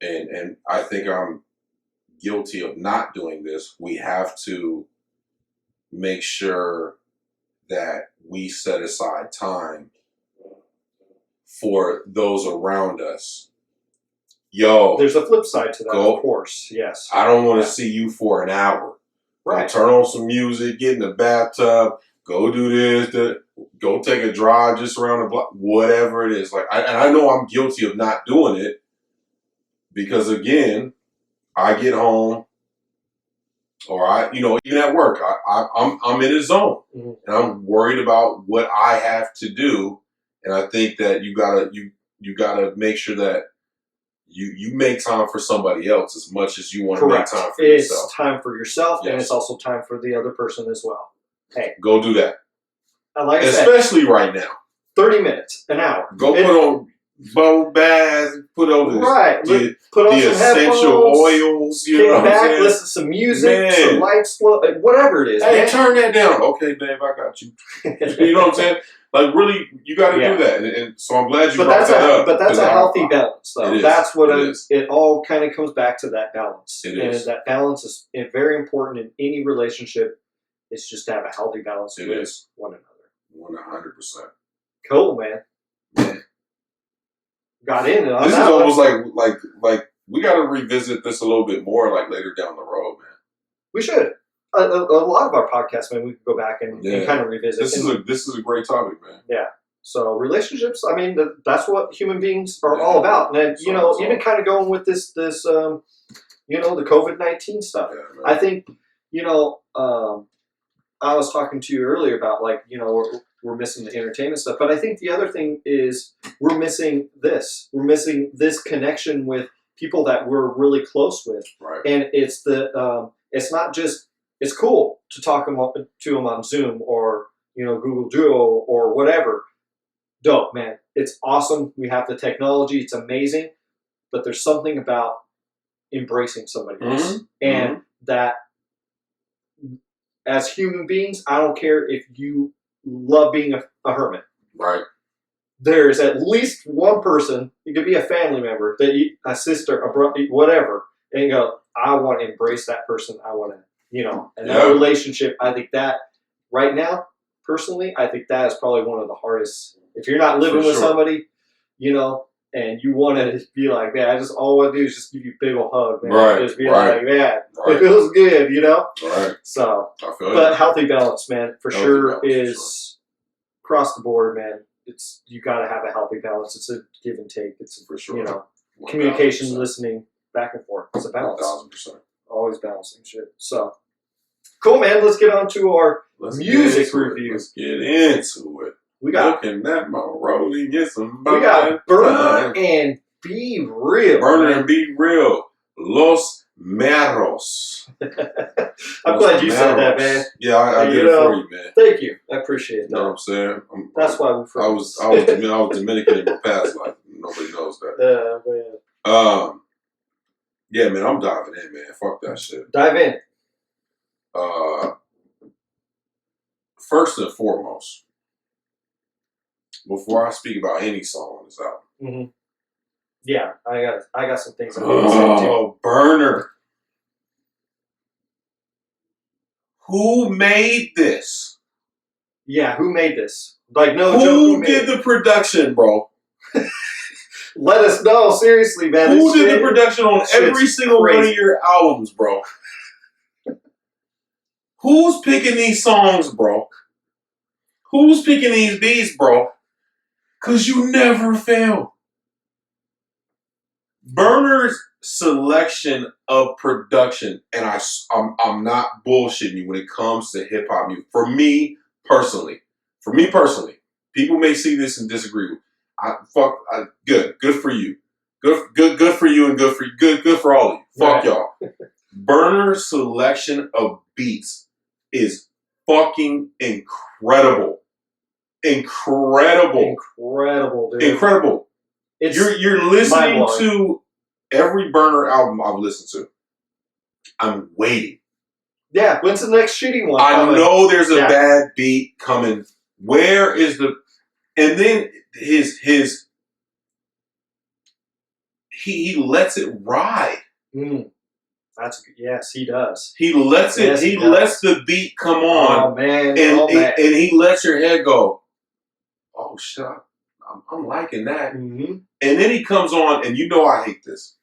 and I think I'm guilty of not doing this. We have to make sure that we set aside time for those around us. Yo, there's a flip side to that, of course. Yes. I don't want to see you for an hour. Right. Turn on some music, get in the bathtub, go do this, go take a drive just around the block, whatever it is. Like, I know I'm guilty of not doing it because, again, I get home, or even at work, I'm in a zone, and I'm worried about what I have to do. And I think that you gotta make sure that you make time for somebody else as much as you want to make time for yourself. It's time for yourself, and it's also time for the other person as well. Hey, go do that. Like I especially said, right now. 30 minutes, an hour. Go put on bubble baths, put on put on the some essential oils. You know what I'm saying? Listen to some music, some lights, whatever it is. Hey, turn that down. Okay, babe, I got you. You know what I'm saying? Like, really, you got to do that. And so I'm glad you brought that up. But that's a healthy balance, though. That's what it all kind of comes back to, that balance. And that balance is very important in any relationship. It's just to have a healthy balance with one another. 100%. Cool, man. Got in it. This is almost like we got to revisit this a little bit more, like later down the road, man. We should. A lot of our podcasts, man, we could go back and kind of revisit. This is a great topic, man. Yeah. So relationships, I mean, that's what human beings are all about. And even kind of going with this the COVID-19 stuff. Yeah, I think, I was talking to you earlier about, like, we're missing the entertainment stuff. But I think the other thing is we're missing this. We're missing this connection with people that we're really close with. Right. And it's it's not just, it's cool to talk to them on Zoom or, Google Duo or whatever. Dope, man. It's awesome. We have the technology. It's amazing. But there's something about embracing somebody else. And that, as human beings, I don't care if you love being a hermit. Right. There's at least one person, it could be a family member, a sister, a brother, whatever, and you go, I want to embrace that person. I want to, and that relationship, I think that right now, personally, I think that is probably one of the hardest. If you're not living with somebody, and you want to be like, man, all I want to do is just give you a big old hug, man. Right. Just be like, man, it feels good, Right. So, I feel but healthy balance, man, for healthy sure balance, is across the board, man. You got to have a healthy balance. It's a give and take. It's for sure. Communication, listening, back and forth. It's a balance. 1,000%. Always balancing shit. So cool, man. Let's get on to our music review. Let's get into it. We got looking at my rolling, get some. We got Berner and Be Real. Berner and Be Real. Los Meros. I'm glad you said that, man. Yeah, I did it for you, man. Thank you. I appreciate that. You know what I'm saying? That's why we're I friends. was Dominican in my past life. Nobody knows that. Man. Yeah, man, I'm diving in, man. Fuck that shit. Dive in. First and foremost, before I speak about any song on this album. Mm-hmm. Yeah, I got some things I want to say too. Oh, Berner. Who made this? Yeah, who made this? Like, no joke. Who did the production, bro? Let us know, seriously, man. Who did the production on every single one of your albums, bro? Who's picking these songs, bro? Who's picking these beats, bro? Because you never fail. Berner's selection of production, and I'm not bullshitting you when it comes to hip hop music. For me personally, people may see this and disagree with. Good for you, good for you, and good for all of you. Fuck y'all. Berner's selection of beats is fucking incredible. Incredible, dude. Incredible. You're listening to every Berner album I've listened to. I'm waiting. Yeah, when's the next shitty one? I know there's a bad beat coming. Where is the? And then he lets it ride. Yes, he does. He lets it. He lets the beat come on. Oh man! And he lets your head go. Oh shit! I'm liking that. Mm-hmm. And then he comes on, and I hate this.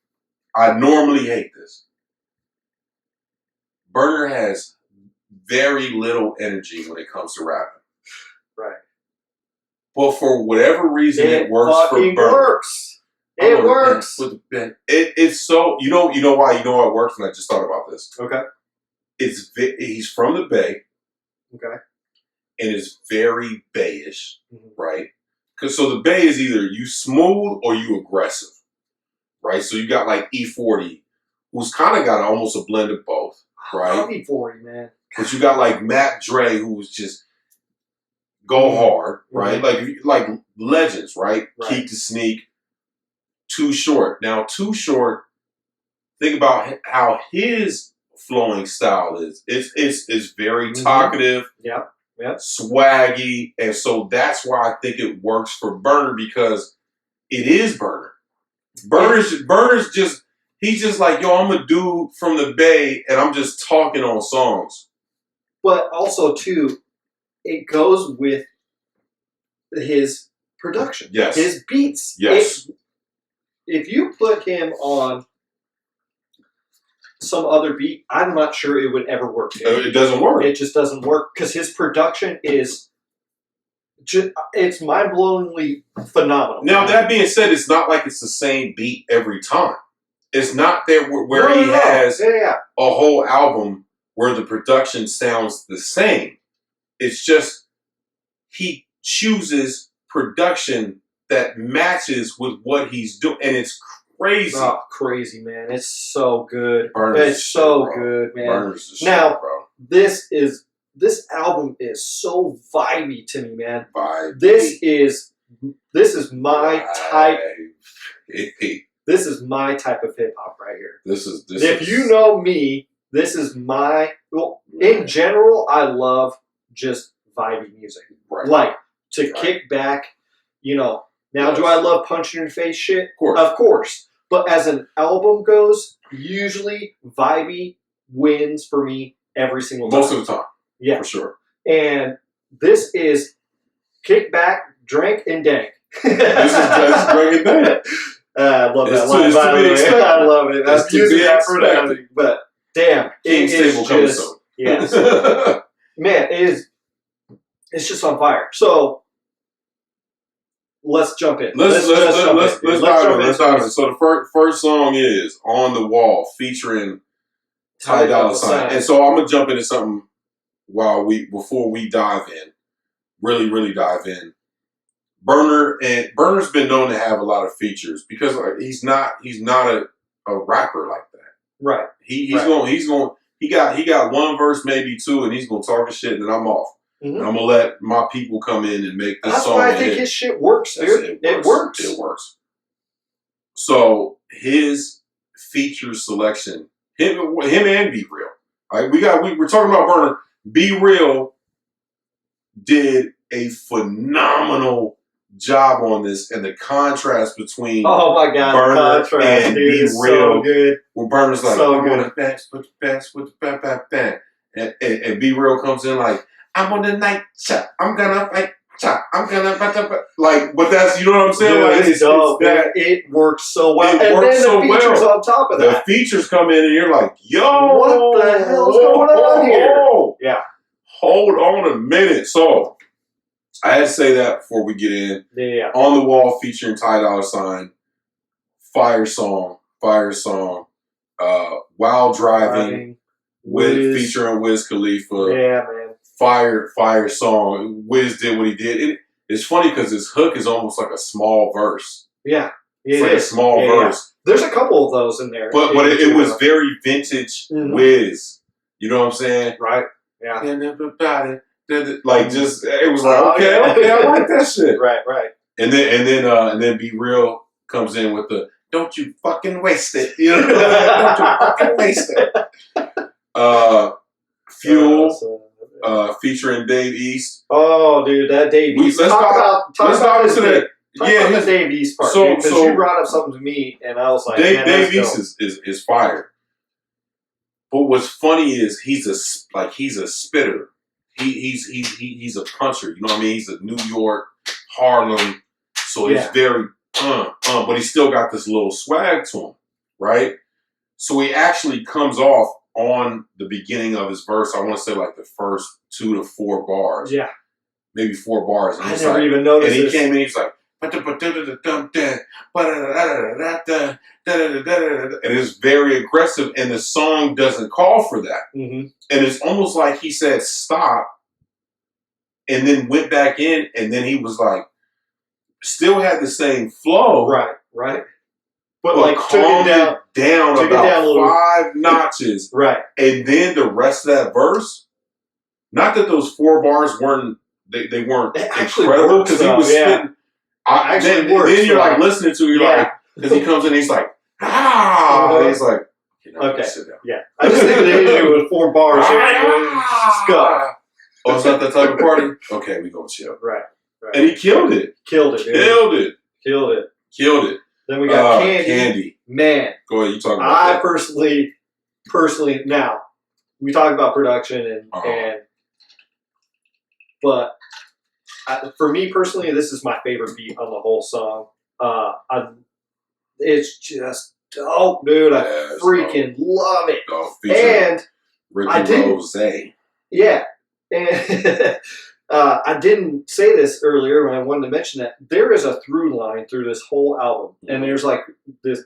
I normally hate this. Berner has very little energy when it comes to rapping. Right. But for whatever reason, it works for Berner. It works. It's so you know why it works, and I just thought about this. Okay. He's from the Bay. Okay. And it's very Bayish, right? Because so the Bay is either you smooth or you aggressive, right? So you got like E40, who's kind of got almost a blend of both, right? I love E40, man. But you got like Mac Dre, who's just go hard, right? Like legends, right? Keep the Sneak. Too Short. Now, Too Short, think about how his flowing style is. It's very talkative. Yeah. Swaggy, and so that's why I think it works for Berner, because it is Berner. Berner's just he's just like, yo, I'm a dude from the Bay and I'm just talking on songs. But also too, it goes with his production. Yes. His beats. Yes. If you put him on some other beat, I'm not sure it would ever work. It doesn't work. It just doesn't work because his production is it's mind-blowingly phenomenal. Now, that being said, it's not like it's the same beat every time. It's not there where he has a whole album where the production sounds the same. It's just he chooses production that matches with what he's doing, and it's crazy. Oh, crazy, man. It's so good. Berner's good, man. Berner's the now, shit, bro. This album is so vibey to me, man. Vibey. This is my type. This is my type of hip hop right here. If you know me, this is my in general, I love just vibey music. Right. Like, to kick back, you know, now do I love punch in your face shit? Of course. But as an album goes, usually Vibey wins for me every single time. Most of the time. Yeah. For sure. And this is kick back, drink, and dank. This is drink and dank. I love that line, by the way. I love it. That's using that for that. But damn, King's Table comes soon. Yes. Man, it's just on fire. So let's jump in. Let's dive in. So the first song is On the Wall featuring Ty Dolla $ign. And so I'm gonna jump into something before we dive in. Really dive in. Berner's been known to have a lot of features because he's not a rapper like that. Right. He got one verse, maybe two, and he's gonna talk his shit, and then I'm off. Mm-hmm. And I'm gonna let my people come in and make this song. That's why I think his shit works, dude. It works. It works. So his feature selection, him and Be Real. We're talking about Berner. Be Real did a phenomenal job on this, and the contrast between Berner and Be Real, so good. When Berner's like, I'm on the best with the best with the best, and Be Real comes in like, I'm on the night shot, I'm gonna fight shot, I'm gonna like, but that's, you know what I'm saying? Dude, like, it's that it works so well. It works so well. Features on top of that. The features come in, and you're like, yo, what the hell's going on here? Yeah. Hold on a minute. So I had to say that before we get in. Yeah. On the Wall featuring Ty Dolla $ign. Fire song. While Driving. Featuring Wiz Khalifa. Yeah, man. Fire song. Wiz did what he did. It's funny because his hook is almost like a small verse. Yeah. It's like a small verse. Yeah. There's a couple of those in there. But it was very vintage Wiz. You know what I'm saying? Right. Yeah. Like, just, it was like, okay, I like that shit. Right. And then Be Real comes in with the "Don't you fucking waste it," you know? Don't you fucking waste it. Fuel, featuring Dave East. Oh, dude, that Dave East. Let's dive into that. The Dave East part, because you brought up something to me, and I was like, Dave East is fire. But what's funny is he's a spitter. He's a puncher. You know what I mean? He's a New York, Harlem. So he's very but he still got this little swag to him, right? So he actually comes off on the beginning of his verse. I want to say like the first 2 to 4 bars. Yeah. Maybe 4 bars. And I never even noticed. And he came in, he was like, and it's very aggressive, and the song doesn't call for that. Mm-hmm. And it's almost like he said stop, and then went back in, and then he was like, still had the same flow, right, but like calmed it down about 5 notches, right, and then the rest of that verse. Not that those 4 bars weren't incredible, because he was spitting. Then you're like listening to it, you're like, because he comes in, he's like, and he's like, okay, sit down. Yeah, I just think the issue with 4 bars. Oh, it's not that type of party. Okay, we gonna chill. Right. And he killed it. Killed it. Then we got Candy. Man, go ahead. You talk about. I personally, now we talk about production but for me personally, this is my favorite beat on the whole song. It's just dope, dude. I freaking love it. And Ricky Rose. Yeah. And I didn't say this earlier when I wanted to mention that there is a through line through this whole album. And there's like this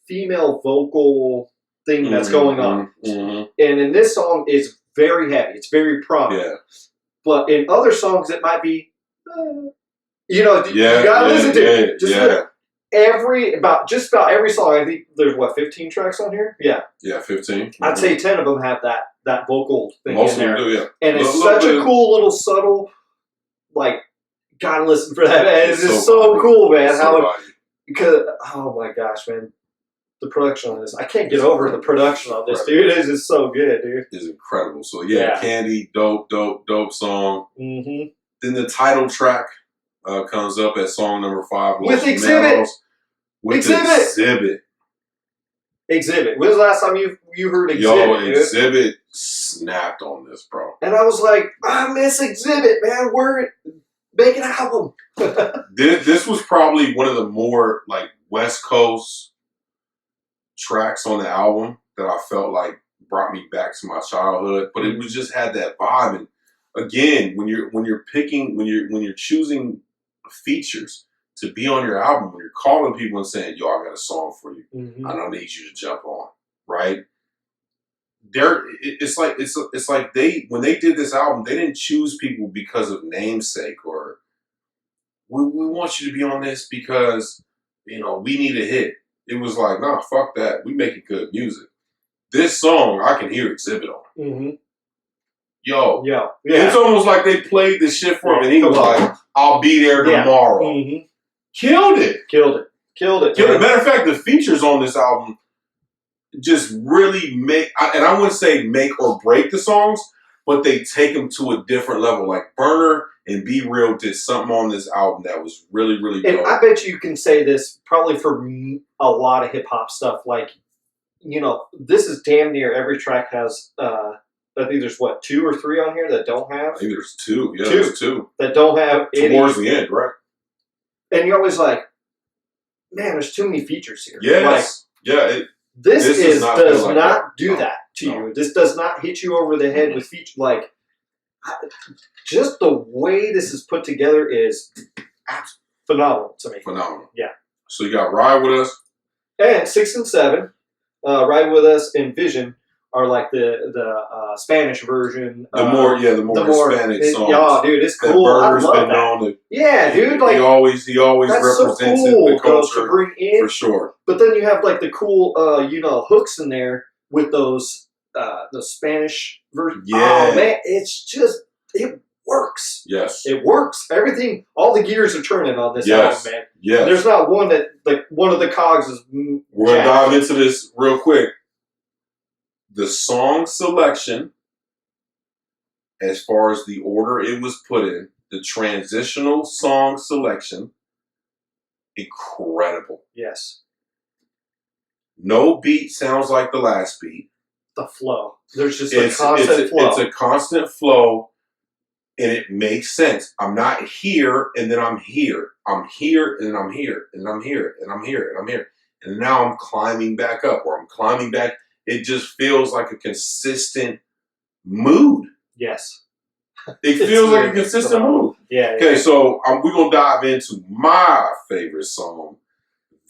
female vocal thing that's going on. Mm-hmm. And in this song, it's very heavy. It's very prominent. Yeah. But in other songs, it might be, you gotta listen to it. Just about every song. I think there's 15 tracks on here. Yeah, 15. Mm-hmm. I'd say 10 of them have that vocal thing in there. Do, yeah. And it's such a cool little subtle, like, gotta listen for that. Man. It's just so cool, man. Because oh my gosh, man. The production on this, I can't get over the production on this, dude. It's just so good, dude. It's incredible. So Candy, dope song. Mm-hmm. Then the title track comes up at song number 5 with Exhibit. Exhibit. When's the last time you heard Exhibit? Yo, Exhibit snapped on this, bro. And I was like, I miss Exhibit, man. Make an album. This was probably one of the more like West Coast tracks on the album that I felt like brought me back to my childhood. But it was just had that vibe. And again, when you're choosing features to be on your album, when you're calling people and saying, "Yo, I got a song for you. I don't need you to jump on." Right? It's like when they did this album, they didn't choose people because of namesake or we want you to be on this because we need a hit. It was like, nah, fuck that. We making good music. This song I can hear Exhibit on. Yo, yeah. It's almost like they played the shit for him, and he was like, "I'll be there tomorrow." Killed it. Matter of fact, the features on this album just really and I wouldn't say make or break the songs, but they take them to a different level. Like Berner and Be Real did something on this album that was really, really dope. And I bet you can say this probably for a lot of hip hop stuff. Like, this is damn near every track has. I think there's 2 or 3 on here that don't have. I think there's 2. Yeah, there's 2 that don't have towards the end, right? And you're always like, man, there's too many features here. Yes. This does not do that to you. This does not hit you over the head with features. Like, just the way this is put together is phenomenal to me. Phenomenal. Yeah. So you got Ride With Us. And 6 and 7, Ride With Us and Vision are like the Spanish version. The more Hispanic songs. Yeah, dude, it's cool. Berner's been known to. Yeah, dude, like he always represents the culture to bring in for sure. But then you have like the cool, hooks in there with those the Spanish version. Yeah, oh man, it works. Yes, it works. Everything, all the gears are turning on this album, man. Yes, there's not one that one of the cogs is. We're gonna dive into this real quick. The song selection, as far as the order it was put in, the transitional song selection, incredible. Yes. No beat sounds like the last beat. The flow. There's just a constant flow. It's a constant flow, and it makes sense. I'm not here, and then I'm here. I'm here, and then I'm here, and then I'm here, and I'm here, and I'm here. And now I'm climbing back up, or I'm climbing back. It just feels like a consistent mood. Yes. It feels like a consistent mood. Yeah. Okay, so we're going to dive into my favorite song,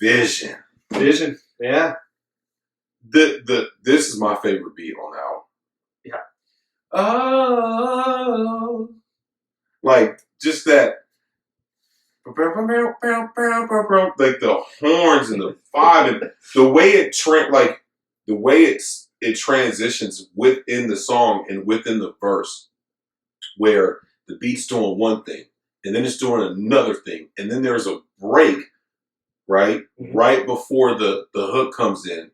Vision. Vision, yeah. This is my favorite beat on the album. Yeah. Oh. Like, just that. Like the horns and the vibe and the way it transitions within the song and within the verse, where the beat's doing one thing and then it's doing another thing, and then there's a break, right? Mm-hmm. Right before the hook comes in,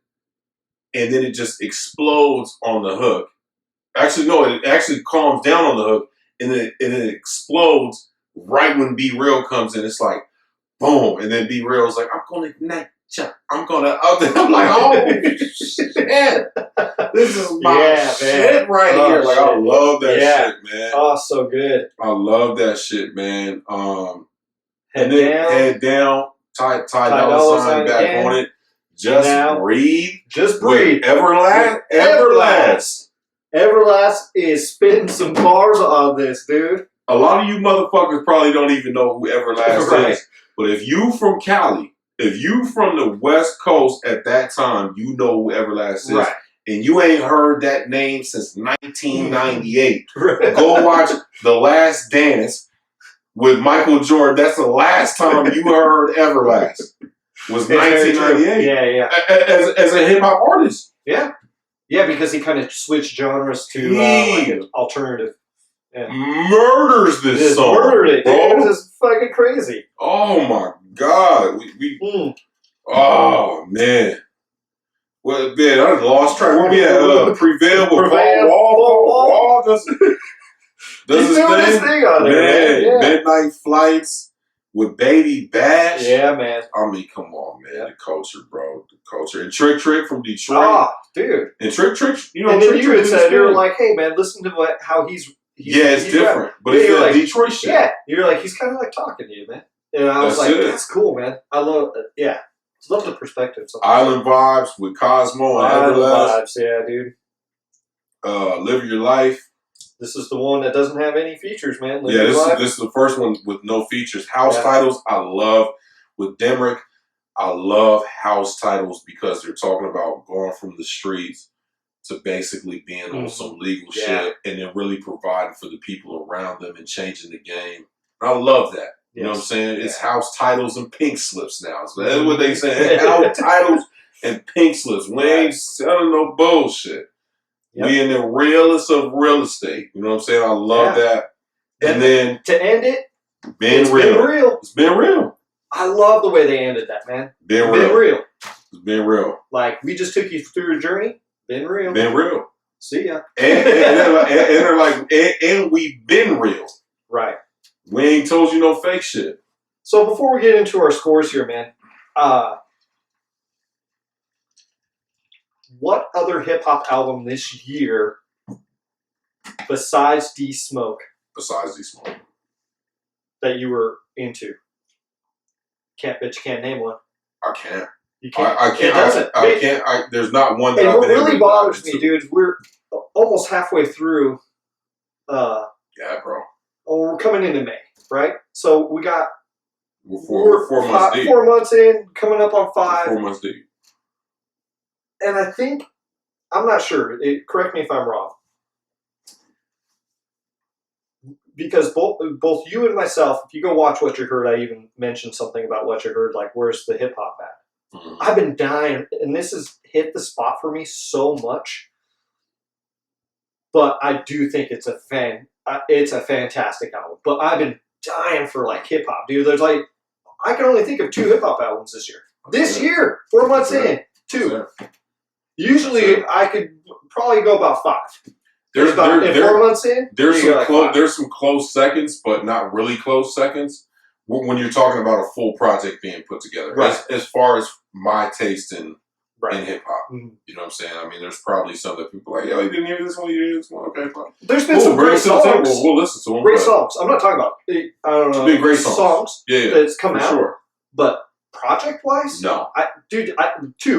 and then it just explodes on the hook. Actually, no, it actually calms down on the hook, and then it explodes right when Be Real comes in. It's like boom, and then Be Real is like, I'm gonna ignite. I'm like, oh shit! This is my shit right here. Like, I love that shit, man. Oh, so good. I love that shit, man. Head down, Ty Dolla $ign back on it. Just breathe. Everlast. Everlast is spitting some bars on this, dude. A lot of you motherfuckers probably don't even know who Everlast is. But if you from Cali, if you from the West Coast at that time, you know who Everlast is. Right. And you ain't heard that name since 1998. Go watch The Last Dance with Michael Jordan. That's the last time you heard Everlast. Was 1998. Yeah. As a hip hop artist. Yeah. Yeah, because he kind of switched genres to like an alternative. Yeah. Murders this song. Murdered it, bro. This is fucking crazy. Oh my God. Oh man. Well, man, I lost track. Where we at? Prevail with Paul Wall. Does He's doing his thing on there, man. Yeah. Midnight Flights with Baby Bash. Yeah, man. I mean, come on, man. Yeah. The culture, bro. The culture. And Trick from Detroit. Oh, dude. And Trick, you know, and then you had said, you were like, hey, man, listen to how he's it's different. Rapping. But it's like, Detroit shit. Yeah. You're like, he's kind of like talking to you, man. And I was like, that's cool, man. I love it. Yeah. Love the perspective. Island Vibes with Cosmo and Island Vibes, yeah, dude. Live Your Life. This is the one that doesn't have any features, man. This is the first one with no features. House titles, I love. With Demrick, I love house titles because they're talking about going from the streets to basically being on some legal shit and then really providing for the people around them and changing the game. I love that. You know what I'm saying? It's house titles and pink slips now. So that's what they say. House titles and pink slips. We ain't selling no bullshit. Yep. We in the realest of real estate. You know what I'm saying? I love that. And then to end it, been real. It's been real. I love the way they ended that, man. Been real. It's been real. Like, we just took you through a journey. Been real. Been real. See ya. And they're like, and we've been real. Right. We ain't told you no fake shit. So before we get into our scores here, man, what other hip hop album this year besides D Smoke? That you were into? Bet you can't name one. I can't. You can't. I can't. I can't. There's not one that. And what really bothers me, dude, we're almost halfway through. Yeah, bro. Oh, we're coming into May, right? So we got we're 4 months deep. 4 months in, coming up on 5. 4 months deep. And I think, I'm not sure. Correct me if I'm wrong. Because both you and myself, if you go watch What You Heard, I even mentioned something about What You Heard, like where's the hip hop at? Mm-hmm. I've been dying, and this has hit the spot for me so much. But I do think it's a fantastic album. But I've been dying for like hip hop, dude. There's like, I can only think of 2 hip hop albums this year. This year, 4 months in, 2. Usually, I could probably go about 5. There's 4 months in. There's some close seconds, but not really close seconds. When you're talking about a full project being put together, right. As far as my taste in hip hop, you know what I'm saying. I mean, there's probably some that people are like, yo, you didn't hear this one, you didn't hear this one. Okay, fine. There's been some great songs. We'll listen to them. Great songs. I'm not talking about I don't know. Been great songs. That's come out. Sure. But project-wise, no. 2.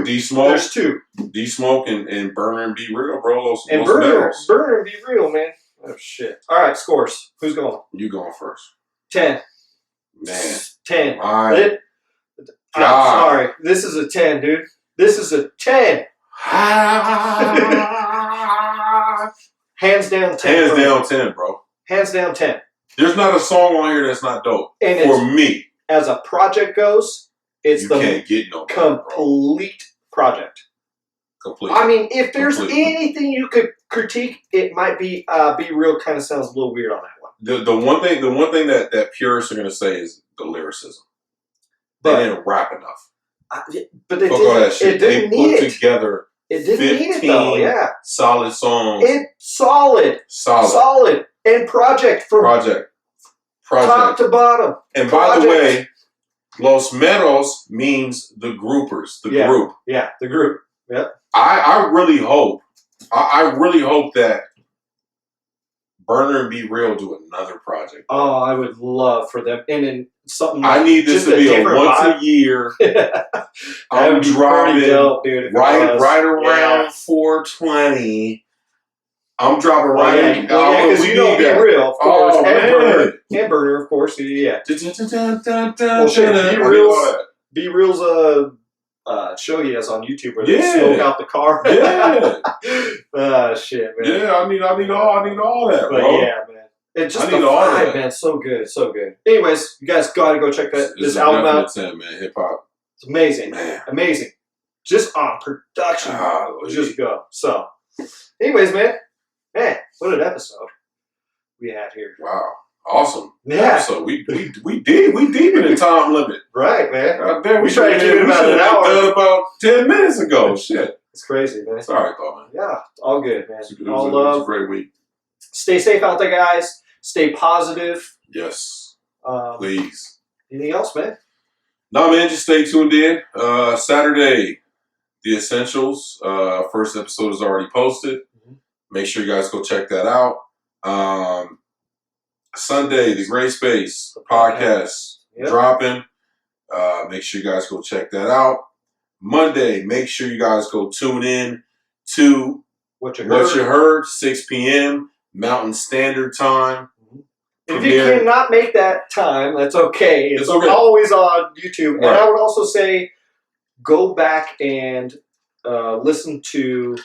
D Smoke. There's 2. D Smoke and Berner and Be Real, bro. And Berner and Be Real, man. Oh shit! All right, scores. Who's going? You going first. 10. Man. 10. My I'm sorry. This is a 10, dude. This is a 10. Hands down 10. Hands down 10, bro. Hands down 10. There's not a song on here that's not dope. And for me. As a project goes, it's can't get no complete project. Complete. I mean, if there's anything you could critique, it might be Be Real kind of sounds a little weird on that one. The one thing that purists are going to say is the lyricism. They didn't rap enough. But they didn't need it. They put together it didn't need it though, yeah. Solid songs. Solid. And project from top to bottom. And by the way, Los Meros means the groupers, the group. Yeah, the group. Yep. I really hope that Berner and Be Real do another project. Oh, I would love for them. And then something. I need this to be a once a year. I'm dropping dope, dude, right around 420. I'm dropping right. Because you know Be Real, of course, and Berner, of course. Yeah. Well, shit, Be Real's show he has on YouTube where they smoke out the car. Yeah. Shit, man. Yeah, I need all that, bro. But yeah, man. It's just the vibe, man. So good, so good. Anyways, you guys got to go check this album out. 10, man. Hip hop. It's amazing, man. Amazing. Just on production. Just go. So, anyways, man, what an episode we had here. Wow. Awesome. Yeah. So we deep in the time limit. Right, man. We tried to keep it about an hour. About 10 minutes ago. Shit. It's crazy, man. Sorry, though, man. Yeah, all good, man. It was a great week. Stay safe out there, guys. Stay positive. Yes. Um, Please. Anything else, man? No, man, just stay tuned in. Saturday, The Essentials. First episode is already posted. Make sure you guys go check that out. Sunday, the Gray Space podcast dropping. Make sure you guys go check that out. Monday, make sure you guys go tune in to What You Heard, 6 p.m. Mountain Standard Time. If you cannot make that time, that's okay. It's okay. Always on YouTube. Right. And I would also say go back and listen to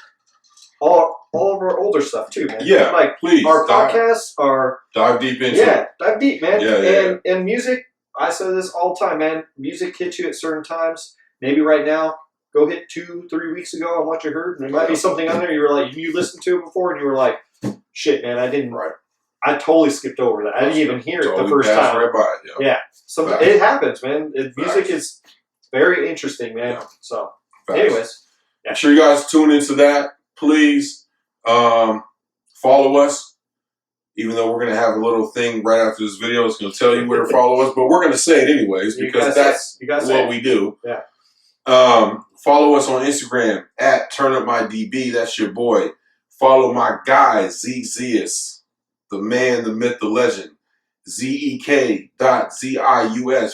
all of our older stuff too, man. Yeah, like please. Our podcasts are dive deep into it. Dive deep, man. Yeah, and music, I say this all the time, man. Music hits you at certain times. Maybe right now, go hit 2-3 weeks ago on What You Heard, and there might be something on there you were like, you listened to it before, and you were like, shit, man, I didn't. Right. I totally skipped over that. I didn't even hear it the first time. Right by it, yeah. It happens, man. Music is very interesting, man. Yeah. So, anyways. Make sure you guys tune into that. Please follow us. Even though we're going to have a little thing right after this video. It's going to tell you where to follow us. But we're going to say it anyways because that's what we do. Yeah. Follow us on Instagram at TurnUpMyDB. That's your boy. Follow my guy, Zeus. The man, the myth, the legend. ZEK.ZIUS.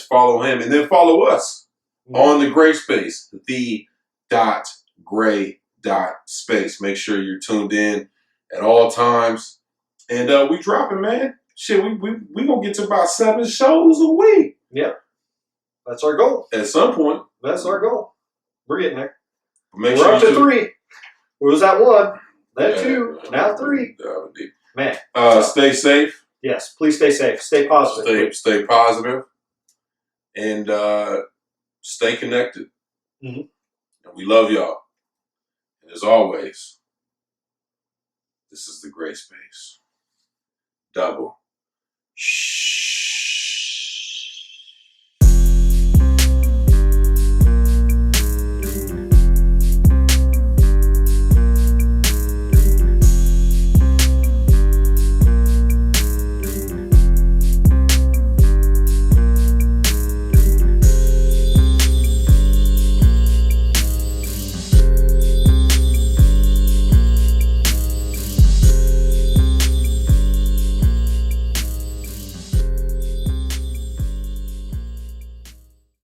Follow him. And then follow us on the Gray Space. The.Gray.Space. Make sure you're tuned in at all times. And we dropping, man. Shit, we gonna get to about 7 shows a week. Yep. That's our goal. At some point. That's our goal. We're getting there. We're up to 3. We was at 1, then 2, now 3. Man. Stay safe. Yes, please stay safe. Stay positive. Stay positive. And stay connected. Mm-hmm. And we love y'all. And as always, this is the Gray Space. Double. Shh.